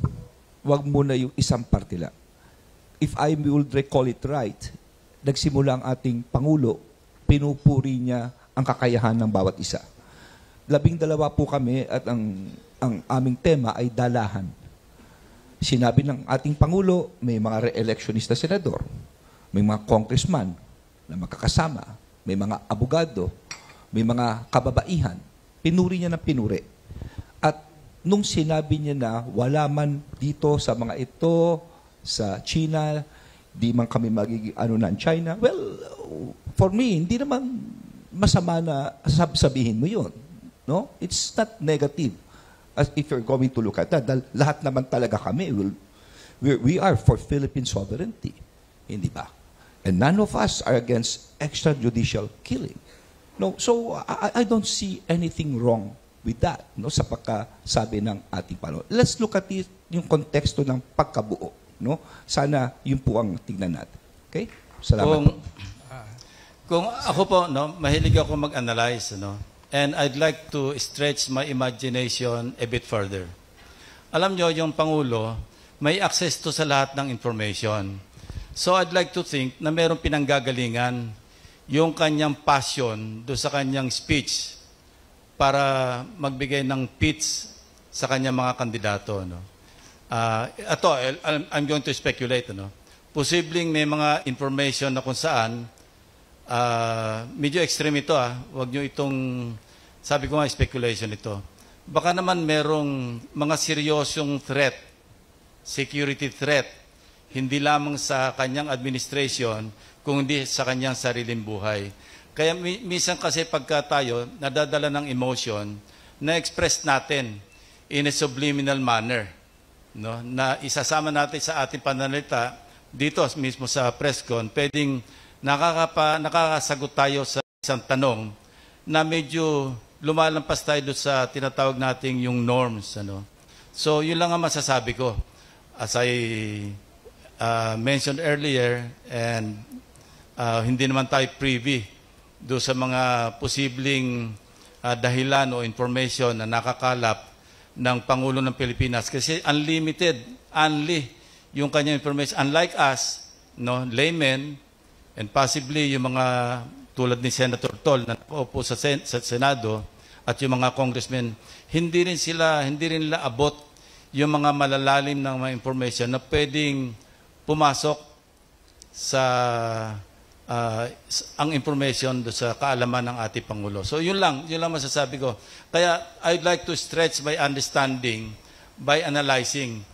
Huwag muna yung isang parte lang. If I will recall it right, nagsimula ang ating Pangulo, pinupuri niya ang kakayahan ng bawat isa. 12 po kami at ang aming tema ay dalahan. Sinabi ng ating Pangulo, may mga re-electionista senador, may mga congressman na magkakasama, may mga abogado, may mga kababaihan. Pinuri niya ng pinuri. At nung sinabi niya na wala man dito sa mga ito, sa China, di man kami magiging ng China. Well, for me, hindi naman masama na sabihin mo yun. No? It's not negative as if you're going to look at that. Dahil lahat naman talaga kami, we are for Philippine sovereignty. Hindi ba? And none of us are against extrajudicial killing. No? So, I don't see anything wrong with that, no, sa pagkasabi ng ating Pangulo. Let's look at it, yung konteksto ng pagkabuo. No? Sana yun po ang tignan natin. Okay? Salamat po. Kung ako po, mahilig ako mag-analyze, and I'd like to stretch my imagination a bit further. Alam nyo, yung Pangulo, may access to sa lahat ng information. So I'd like to think na merong pinanggagalingan yung kanyang passion do sa kanyang speech para magbigay ng pitch sa kanyang mga kandidato. No? I'm going to speculate. No? Posibleng may mga information na kung saan, medyo extreme ito. Huwag nyo itong, sabi ko nga, speculation ito. Baka naman merong mga seryosong threat, security threat, hindi lamang sa kanyang administration, kundi sa kanyang sariling buhay. Kaya minsan kasi pagka tayo nadadala ng emotion, na-express natin in a subliminal manner. No? Na isasama natin sa ating pananalita, dito mismo sa press con, pwedeng nakakasagot tayo sa isang tanong na medyo lumalampas tayo doon sa tinatawag nating yung norms. Ano? So, yun lang ang masasabi ko. As I mentioned earlier, and hindi naman tayo privy doon sa mga posibleng dahilan o information na nakakalap ng Pangulo ng Pilipinas. Kasi unlimited, yung kanyang information. Unlike us, no, laymen, and possibly yung mga tulad ni Senator Tol na nakaupo sa Senado at yung mga congressmen, hindi rin nila abot yung mga malalalim ng mga information na pwedeng pumasok sa ang information do sa kaalaman ng ating Pangulo. So yun lang masasabi ko. Kaya I'd like to stretch my understanding by analyzing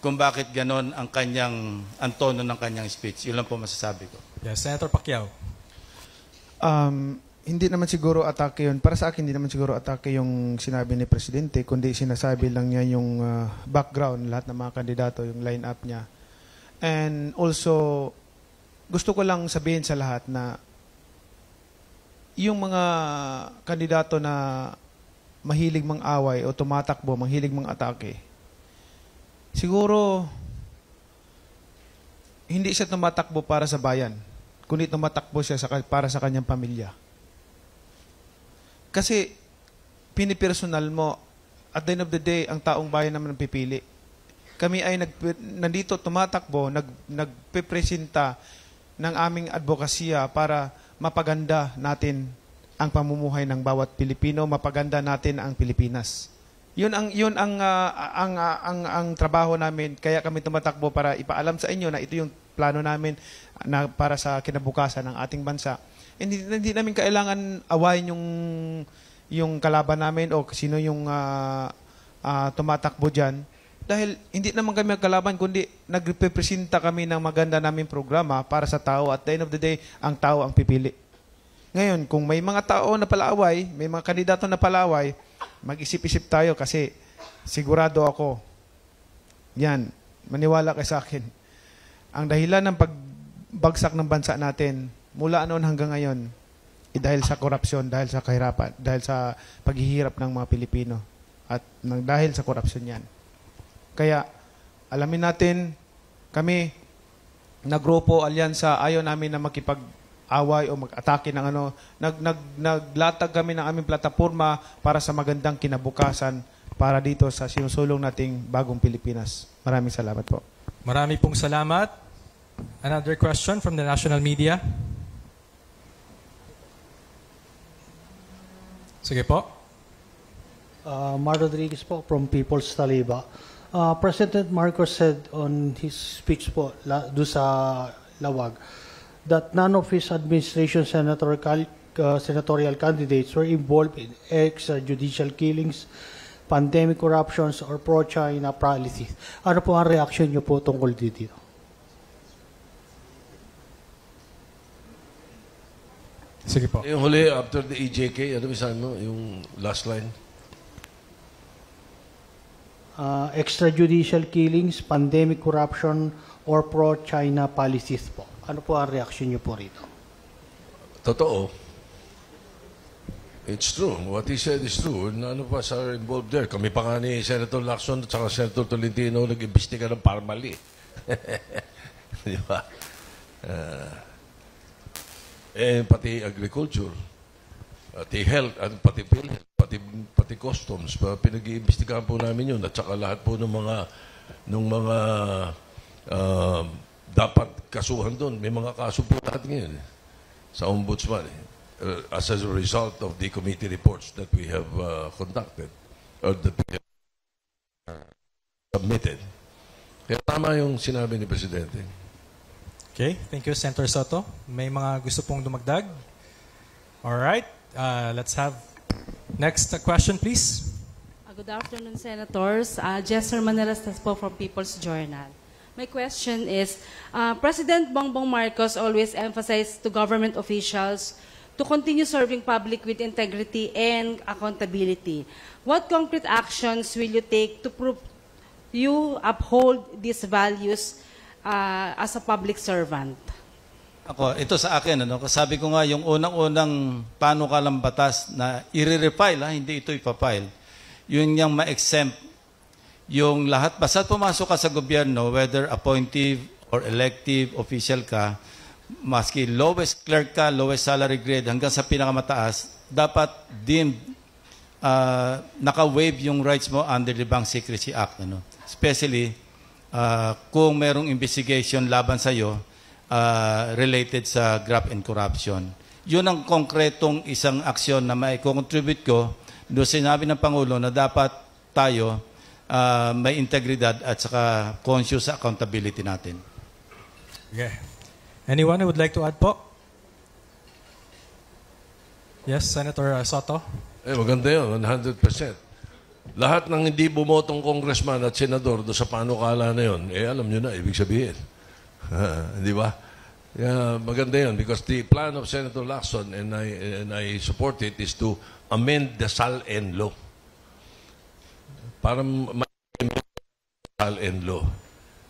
kung bakit ganon ang tono ng kanyang speech. Yun lang po masasabi ko. Yes, Senator Pacquiao. Hindi naman siguro atake yun. Para sa akin, hindi naman siguro atake yung sinabi ni Presidente, kundi sinasabi lang niya yung background, lahat ng mga kandidato, yung line-up niya. And also, gusto ko lang sabihin sa lahat na yung mga kandidato na mahilig mang-away o tumatakbo, mahilig mang-atake, siguro hindi siya tumatakbo para sa bayan, kundi tumatakbo siya para sa kanyang pamilya. Kasi pinipersonal mo, at the end of the day, ang taong bayan naman ang pipili. Kami ay nandito tumatakbo, nagpipresenta ng aming advokasya para mapaganda natin ang pamumuhay ng bawat Pilipino, mapaganda natin ang Pilipinas. Yun ang trabaho namin, kaya kami tumatakbo para ipaalam sa inyo na ito yung plano namin na para sa kinabukasan ng ating bansa. Hindi namin kailangan awayin yung kalaban namin o sino yung tumatakbo dyan. Dahil hindi naman kami magkalaban, kundi nagrepresenta kami ng maganda naming programa para sa tao. At the end of the day, ang tao ang pipili. Ngayon, kung may mga tao na palaaway, may mga kandidato na palaaway, mag-isip-isip tayo kasi sigurado ako, yan, maniwala kayo sa akin. Ang dahilan ng pagbagsak ng bansa natin, mula noon hanggang ngayon, dahil sa korupsyon, dahil sa kahirapan, dahil sa paghihirap ng mga Pilipino. At dahil sa korupsyon yan. Kaya, alamin natin, kami, na grupo, alyansa, ayaw namin na makipag-away o mag-atake ng ano. Naglatag kami ng aming plataforma para sa magandang kinabukasan para dito sa sinusulong nating bagong Pilipinas. Maraming salamat po. Marami pong salamat. Another question from the national media. Sige po. Mar Rodriguez po from People's Taliba. President Marcos said on his speech po do sa Lawag that none of his administration senatorial candidates were involved in extrajudicial killings, pandemic corruptions, or pro-China policies. Ano po ang reaction niyo po tungkol dito? Sige po. Yung huli, after the EJK, ano bisan mo? Yung last line? Extrajudicial killings, pandemic corruption, or pro-China policies po. Ano po ang reaction niyo po rito? Totoo. It's true. What he said is true. None of us are involved there. Kami pa nga ni Senator Lacson at saka Senator Tolentino nag-imbestiga ng Parmali. Di ba? Pati agriculture, pati health, pati PhilHealth, pati customs, pinag-iimbestigahan po namin yun at saka lahat po ng mga dapat kasuhan doon. May mga kaso po natin ngayon sa ombudsman as a result of the committee reports that we have conducted or that we have submitted. Kaya tama yung sinabi ni Presidente. Okay, thank you, Senator Soto. May mga gusto pong dumagdag? Alright, let's have next question, please. Good afternoon, Senators. Jester Manelas po from People's Journal. My question is, President Bongbong Marcos always emphasized to government officials to continue serving public with integrity and accountability. What concrete actions will you take to prove you uphold these values as a public servant? Ako, ito sa akin, sabi ko nga, yung unang-unang panukalang batas na i-refile, hindi ito ipapile, yun yung ma-exempt yung lahat. Basta pumasok ka sa gobyerno, whether appointive or elective official ka, maski lowest clerk ka, lowest salary grade, hanggang sa pinakamataas, dapat deemed naka-waive yung rights mo under the Bank Secrecy Act. Especially, kung merong investigation laban sa'yo related sa graft and corruption. Yun ang konkretong isang aksyon na may contribute ko doon sinabi ng Pangulo na dapat tayo may integridad at saka conscious sa accountability natin. Okay. Anyone who would like to add po? Yes, Senator Soto? Maganda yun, 100%. Lahat ng hindi bumotong congressman at senador doon sa panukala na yun, alam nyo na, ibig sabihin. Di ba? Maganda yun because the plan of Senator Lacson, and I support it, is to amend the SALN law. Para SALN law,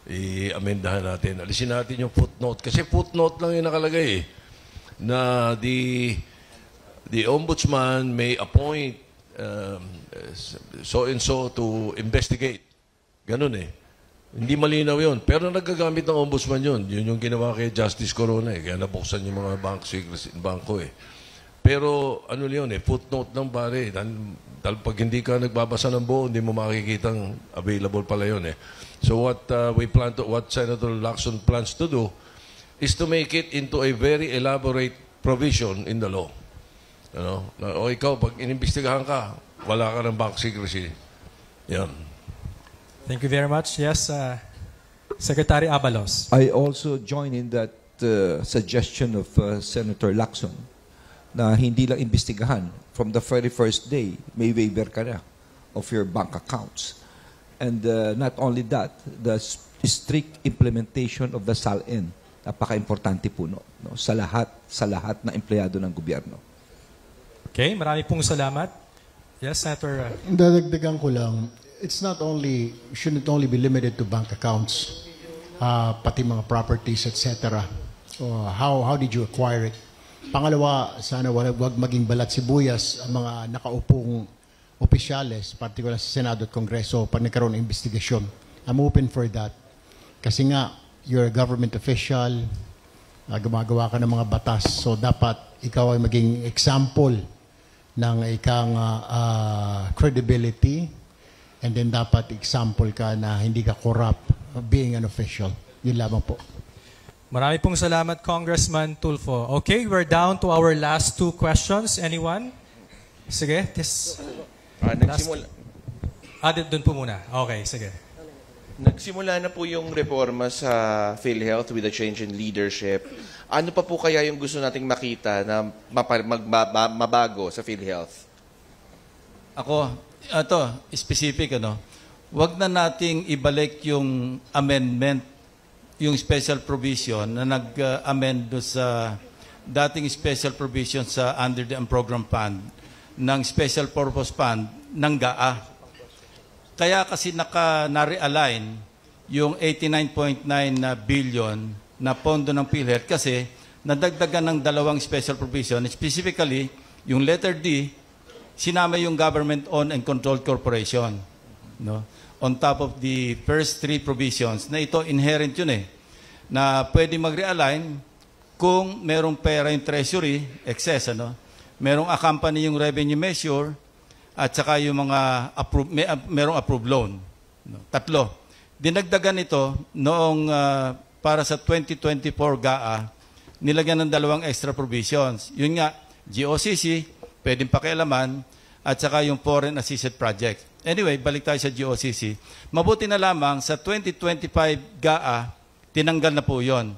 i-amendahan natin. Alisin natin yung footnote. Kasi footnote lang yung nakalagay na the ombudsman may appoint so-and-so to investigate. Ganun Hindi malinaw yun. Pero nagagamit ng ombudsman yun. Yun yung ginawa kay Justice Corona Kaya nabuksan yung mga bangko Pero ano yun footnote lang pare. Dahil pag hindi ka nagbabasa ng buo, hindi mo makikitang available pala yun So what what Senator Lacson plans to do is to make it into a very elaborate provision in the law. O ikaw, pag inimbestigahan ka, wala ka ng bank secrecy. Yan. Thank you very much. Yes, Secretary Abalos. I also join in that suggestion of Senator Lacson na hindi lang imbestigahan. From the very first day, may waiver ka na of your bank accounts. And not only that, the strict implementation of the SALN, napaka-importante po sa lahat na empleyado ng gobyerno. Okay, marami pong salamat. Yes, Senator. Dadagdagan ko lang, shouldn't only be limited to bank accounts, pati mga properties, etc. How did you acquire it? Pangalawa, sana wag maging balat sibuyas ang mga nakaupong opisyales, particular sa Senado at Kongreso, pag nagkaroon ng investigasyon. I'm open for that. Kasi nga, you're a government official, gumagawa ka ng mga batas, so dapat ikaw ay maging example ng ikang credibility, and then dapat example ka na hindi ka corrupt being an official. Yun lamang po. Marami pong salamat, Congressman Tulfo. Okay, we're down to our last two questions. Anyone? Sige. Doon po muna. Okay, sige. Nagsimula na po yung reforma sa PhilHealth with a change in leadership. Ano pa po kaya yung gusto nating makita na mabago sa PhilHealth? Ako, specific wag na nating ibalik yung amendment, yung special provision na nag-amend sa dating special provision sa under the program fund ng special purpose fund ng GAA. Kaya kasi na-realign yung 89.9 billion na pondo ng PhilHealth kasi nadagdagan ng dalawang special provision. Specifically, yung letter D, sinama yung government-owned and controlled corporation. On top of the first three provisions, na ito inherent yun na pwede mag-realign kung merong pera yung treasury, excess, merong accompany yung revenue measure, at saka yung mga merong approved loan. Tatlo. Dinagdagan ito noong para sa 2024 GAA, nilagyan ng 2 extra provisions. Yun nga, GOCC, pwedeng pakialaman, at saka yung foreign assisted project. Anyway, balik tayo sa GOCC. Mabuti na lamang sa 2025 GAA, tinanggal na po yon.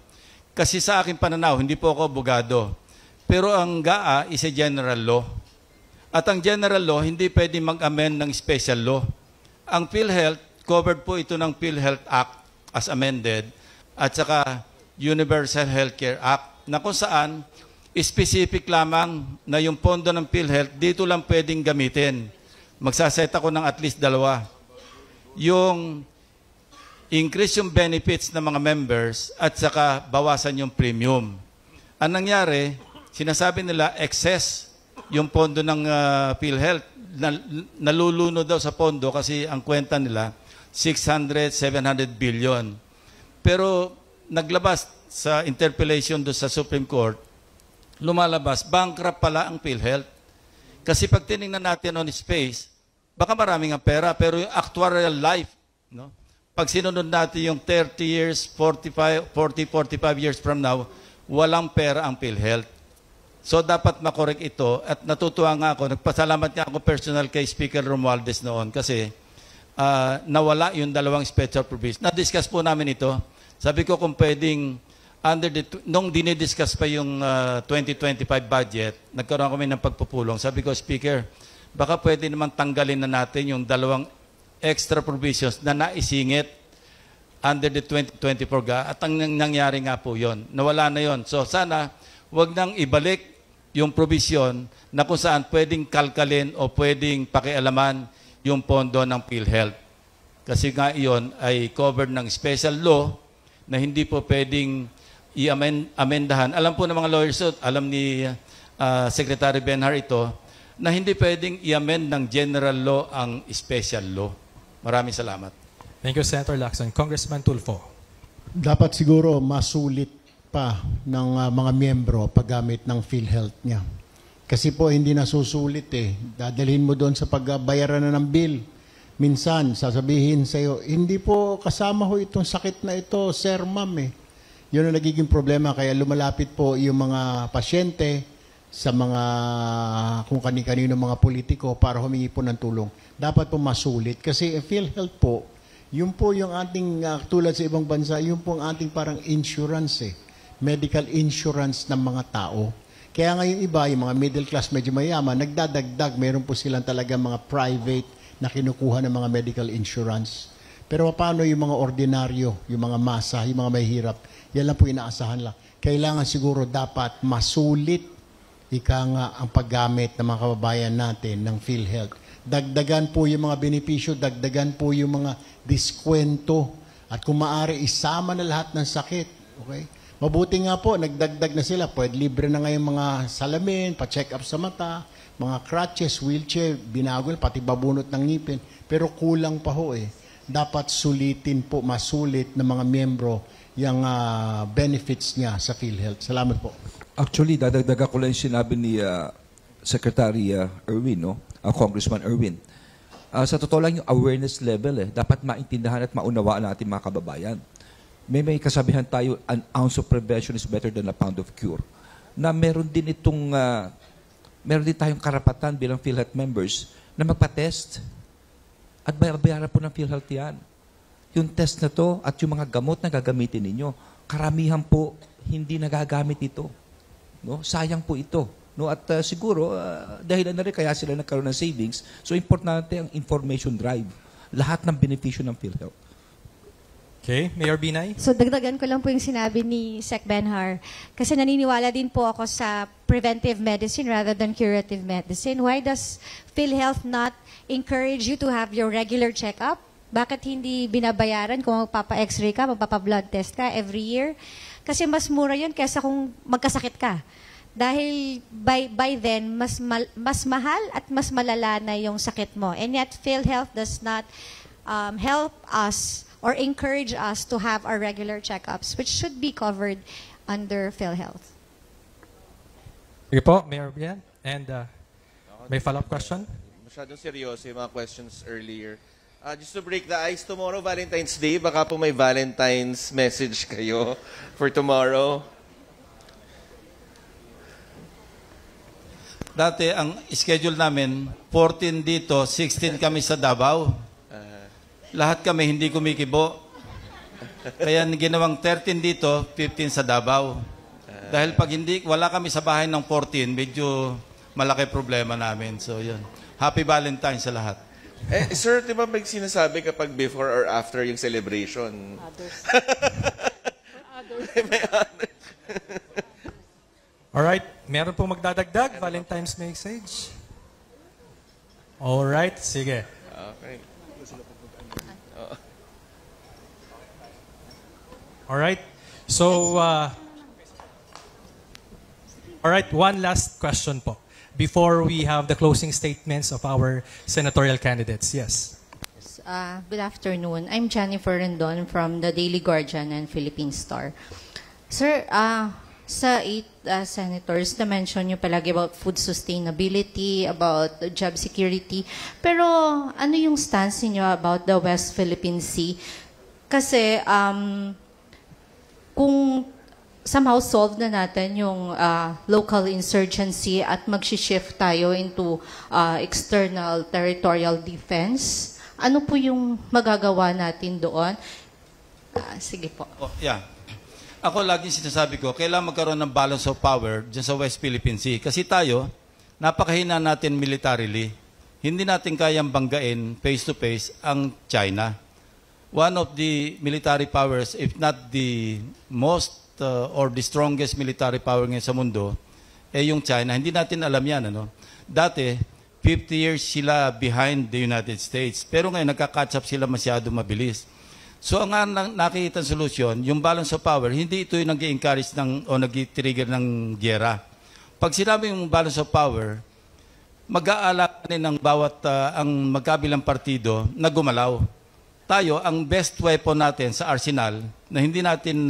Kasi sa aking pananaw, hindi po ako abogado. Pero ang GAA is a general law. At ang general law, hindi pwede mag-amend ng special law. Ang PhilHealth, covered po ito ng PhilHealth Act as amended, at saka Universal Healthcare Act, na kung saan specific lamang na yung pondo ng PhilHealth, dito lang pwedeng gamitin. Magsaset ako ng at least 2. Yung increase yung benefits ng mga members at saka bawasan yung premium. Ang nangyari, sinasabi nila excess yung pondo ng PhilHealth. Naluluno daw sa pondo kasi ang kwenta nila 600, 700 billion. Pero naglabas sa interpellation do sa Supreme Court, lumalabas, bankrupt pala ang PhilHealth. Kasi pag tinignan natin on its face, baka maraming ang pera, pero yung actuarial life, no? Pag sinunod natin yung 30 years, 45 years from now, walang pera ang PhilHealth. So dapat makorek ito, at natutuwa nga ako, nagpasalamat nga ako personal kay Speaker Romualdez noon kasi nawala yung 2 special provisions. Na-discuss po namin ito. Sabi ko kung pwedeng nung dinidiscuss pa yung 2025 budget, nagkaroon kami ng pagpupulong. Sabi ko, Speaker, baka pwede naman tanggalin na natin yung 2 extra provisions na naisingit under the 2024 GAA. At ang nangyari nga po yon, nawala na yon. So sana, wag nang ibalik yung provision na kung saan pwedeng kalkalin o pwedeng pakialaman yung pondo ng PhilHealth. Kasi nga iyon ay covered ng special law na hindi po pwedeng i-amendahan. Alam po ng mga lawyers, alam ni Secretary Benhar ito, na hindi pwedeng i-amend ng general law ang special law. Maraming salamat. Thank you, Senator Lacson. Congressman Tulfo. Dapat siguro masulit pa ng mga miyembro paggamit ng PhilHealth niya. Kasi po hindi nasusulit eh. Dadalhin mo doon sa pagbayaran na ng bill. Minsan, sasabihin sa iyo, hindi po kasama ho itong sakit na ito, sir, ma'am eh. Yun ang nagiging problema. Kaya lumalapit po yung mga pasyente sa mga, kung kani-kanino mga politiko para humingi po ng tulong. Dapat po masulit. Kasi PhilHealth po, yun po yung ating, tulad sa ibang bansa, yun po ang ating parang insurance eh. Medical insurance ng mga tao. Kaya ngayon iba, yung mga middle class, medyo mayaman, nagdadagdag, meron po silang talaga mga private na kinukuha ng mga medical insurance. Pero paano yung mga ordinaryo, yung mga masa, yung mga mahihirap, yan lang po inaasahan lang. Kailangan siguro dapat masulit ang paggamit ng mga kababayan natin ng PhilHealth. Dagdagan po yung mga benepisyo, dagdagan po yung mga diskwento, at kung maaari, isama na lahat ng sakit. Okay? Mabuti nga po, nagdagdag na sila. Pwede libre na ngayon mga salamin, pa-check up sa mata, mga crutches, wheelchair, binagol, pati babunot ng ngipin. Pero kulang pa ho eh. Dapat sulitin po, masulit ng mga miyembro yung benefits niya sa PhilHealth. Salamat po. Actually, dadagdagan ko lang yung sinabi ni Secretary Erwin, no? Congressman Erwin. Sa totoo lang yung awareness level, dapat maintindihan at maunawaan natin mga kababayan. May kasabihan tayo, an ounce of prevention is better than a pound of cure. Na meron din tayong karapatan bilang PhilHealth members na magpa-test at bayaran po ng PhilHealth yan. Yung test na to at yung mga gamot na gagamitin ninyo, karamihan po hindi nagagamit ito. No? Sayang po ito. No? At siguro, dahilan na rin kaya sila nagkaroon ng savings. So, importante ang information drive. Lahat ng benepisyo ng PhilHealth. Okay, Mayor Binay. So dagdagan ko lang po yung sinabi ni Sec Benhar. Kasi naniniwala din po ako sa preventive medicine rather than curative medicine. Why does PhilHealth not encourage you to have your regular checkup? Bakit hindi binabayaran kung magpapa-x-ray ka, magpapa-blood test ka every year? Kasi mas mura yun kaysa kung magkasakit ka. Dahil by then, mas mahal at mas malala na yung sakit mo. And yet, PhilHealth does not help us or encourage us to have our regular checkups, which should be covered under PhilHealth. Sige po, Mayor Bian. And may follow-up question? Masyadong seryoso yung mga questions earlier. Just to break the ice, tomorrow Valentine's Day, baka po may Valentine's message kayo for tomorrow. Dati, ang schedule namin, 14 dito, 16 kami sa Davao. Lahat kami hindi kumikibo. Kaya ginawang 13 dito, 15 sa Davao. Dahil pag hindi, wala kami sa bahay ng 14, medyo malaki problema namin. So, yun. Happy Valentine's sa lahat. Sir, di ba may sinasabi kapag before or after yung celebration? Others. May others. Alright, meron po magdadagdag? Valentine's message? Alright, sige. Okay. Alright, so, alright, one last question po. Before we have the closing statements of our senatorial candidates. Yes. Good afternoon. I'm Jennifer Rendon from the Daily Guardian and Philippine Star. Sir, sa 8 senators, na-mention nyo palagi about food sustainability, about job security. Pero ano yung stance niyo about the West Philippine Sea? Kasi kung somehow solve na natin yung local insurgency at mag-shift tayo into external territorial defense, ano po yung magagawa natin doon? Sige po. Yeah. Ako lagi sinasabi ko, kailangan magkaroon ng balance of power dyan sa West Philippine Sea. Kasi tayo, napakahina natin militarily. Hindi natin kayang banggain face-to-face ang China. One of the military powers, if not the most or the strongest military power ngayon sa mundo, yung China. Hindi natin alam yan. Ano? Dati, 50 years sila behind the United States. Pero ngayon, nagka-catch up sila masyado mabilis. So, ang nakikita solusyon, yung balance of power, hindi ito yung nag-encourage o nag-trigger ng gyera. Pag sinabi yung balance of power, mag-aalakan ng bawat ang magkabilang partido na gumalaw. Tayo, ang best weapon natin sa arsenal na hindi natin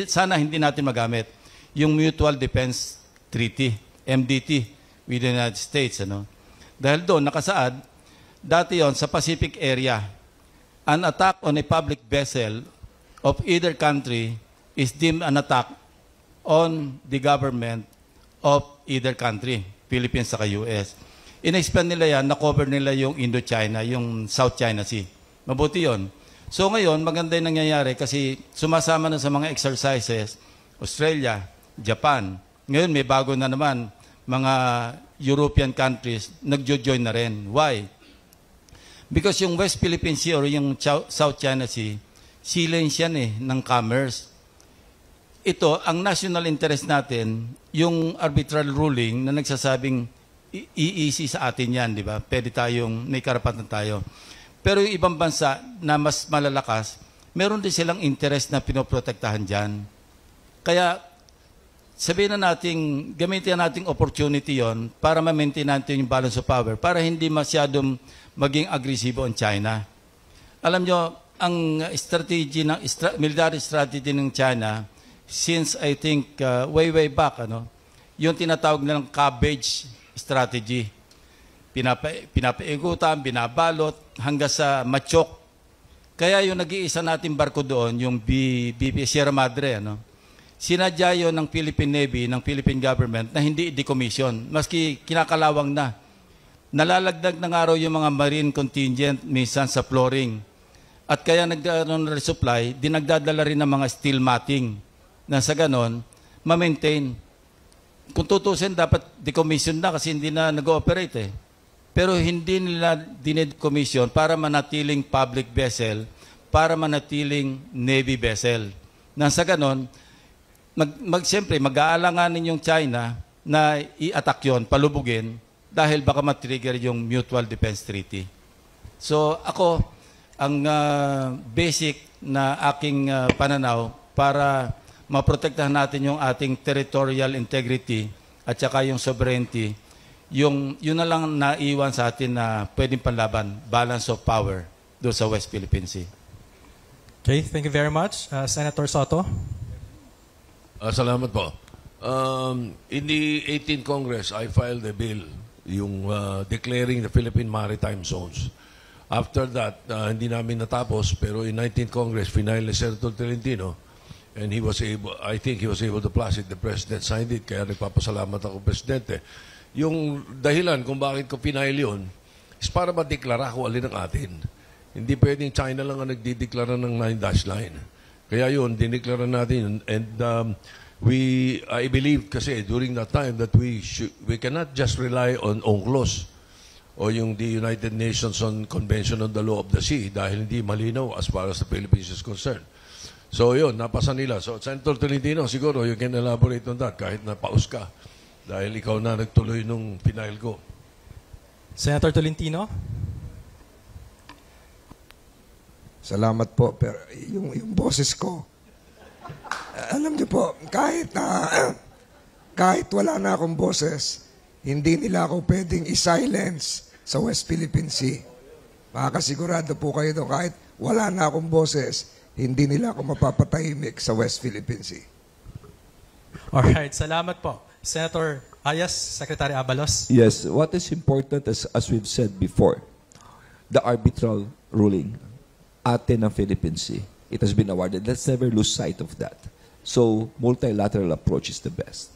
sana hindi natin magamit yung Mutual Defense Treaty, MDT, with the United States. Ano? Dahil doon, nakasaad, dati yon sa Pacific area, an attack on a public vessel of either country is deemed an attack on the government of either country, Philippines saka US. In-expand nila yan, na-cover nila yung Indochina, yung South China Sea. Mabuti yon. So ngayon, maganda yung nangyayari kasi sumasama na sa mga exercises, Australia, Japan. Ngayon, may bago na naman, mga European countries, nagjo-join na rin. Why? Because yung West Philippine Sea or yung South China Sea, sea lanes yan ng commerce. Ito, ang national interest natin, yung arbitral ruling na nagsasabing EEC sa atin yan, di ba? Pwede tayong, may karapatan tayo. Pero yung ibang bansa na mas malalakas, meron din silang interest na pinoprotektahan dyan. Kaya, sabihin na natin, gamitin natin opportunity yon para ma-maintain natin yung balance of power, para hindi masyadong maging agresibo ang China. Alam nyo, ang strategy ng military strategy ng China, since I think way back, yung tinatawag nilang cabbage strategy. Pinapaikutan, binabalot, hanggang sa Machok. Kaya yung nag-iisa natin barko doon, yung BP Sierra Madre, sinadya yun ng Philippine Navy, ng Philippine government, na hindi decommission, maski kinakalawang na. Nalalagdag ng araw yung mga marine contingent, minsan sa flooring. At kaya nag-resupply, dinagdadala rin ng mga steel matting, na sa ganon, ma-maintain. Kung tutusin, dapat decommission na kasi hindi na nag-ooperate Pero hindi nila dined-commission para manatiling public vessel, para manatiling Navy vessel. Nasa ganon, siyempre, mag-aalanganin yung China na i-attack yun, palubugin, dahil baka matrigger yung Mutual Defense Treaty. So ako, ang basic na aking pananaw para maprotektahan natin yung ating territorial integrity at saka yung sovereignty, yun na lang naiwan sa atin na pwedeng panlaban, balance of power doon sa West Philippine Sea. Okay, thank you very much. Senator Soto. Salamat po. In the 18th Congress, I filed a bill, yung declaring the Philippine Maritime Zones. After that, hindi namin natapos, pero in 19th Congress, final ni Senator Tolentino, and he was able, I think he was able to pass it. The President signed it, kaya nagpapasalamat ako, Presidente. Yung dahilan kung bakit ko final yun, is para madeklara kung alin ang atin. Hindi pwedeng China lang ang nagdideklara ng 9-line. Kaya yun, dineklara natin yun. And I believe kasi during that time that we cannot just rely on UNCLOS o yung the United Nations Convention on the Law of the Sea dahil hindi malinaw as far as the Philippines is concerned. So yun, napasa nila. So Senator Tolentino, siguro you can elaborate on that kahit napaus ka dahil ikaw na nagtuloy nung final ko. Senator Tolentino? Salamat po, pero yung boses ko, alam niyo po, kahit wala na akong boses, hindi nila ako pwedeng i-silence sa West Philippine Sea. Makakasigurado po kayo doon, kahit wala na akong boses, hindi nila ako mapapatahimik sa West Philippine Sea. Alright, salamat po. Senator Ayas, Secretary Abalos. Yes, what is important as we've said before, the arbitral ruling, atin ng Philippine Sea. It has been awarded. Let's never lose sight of that. So, multilateral approach is the best.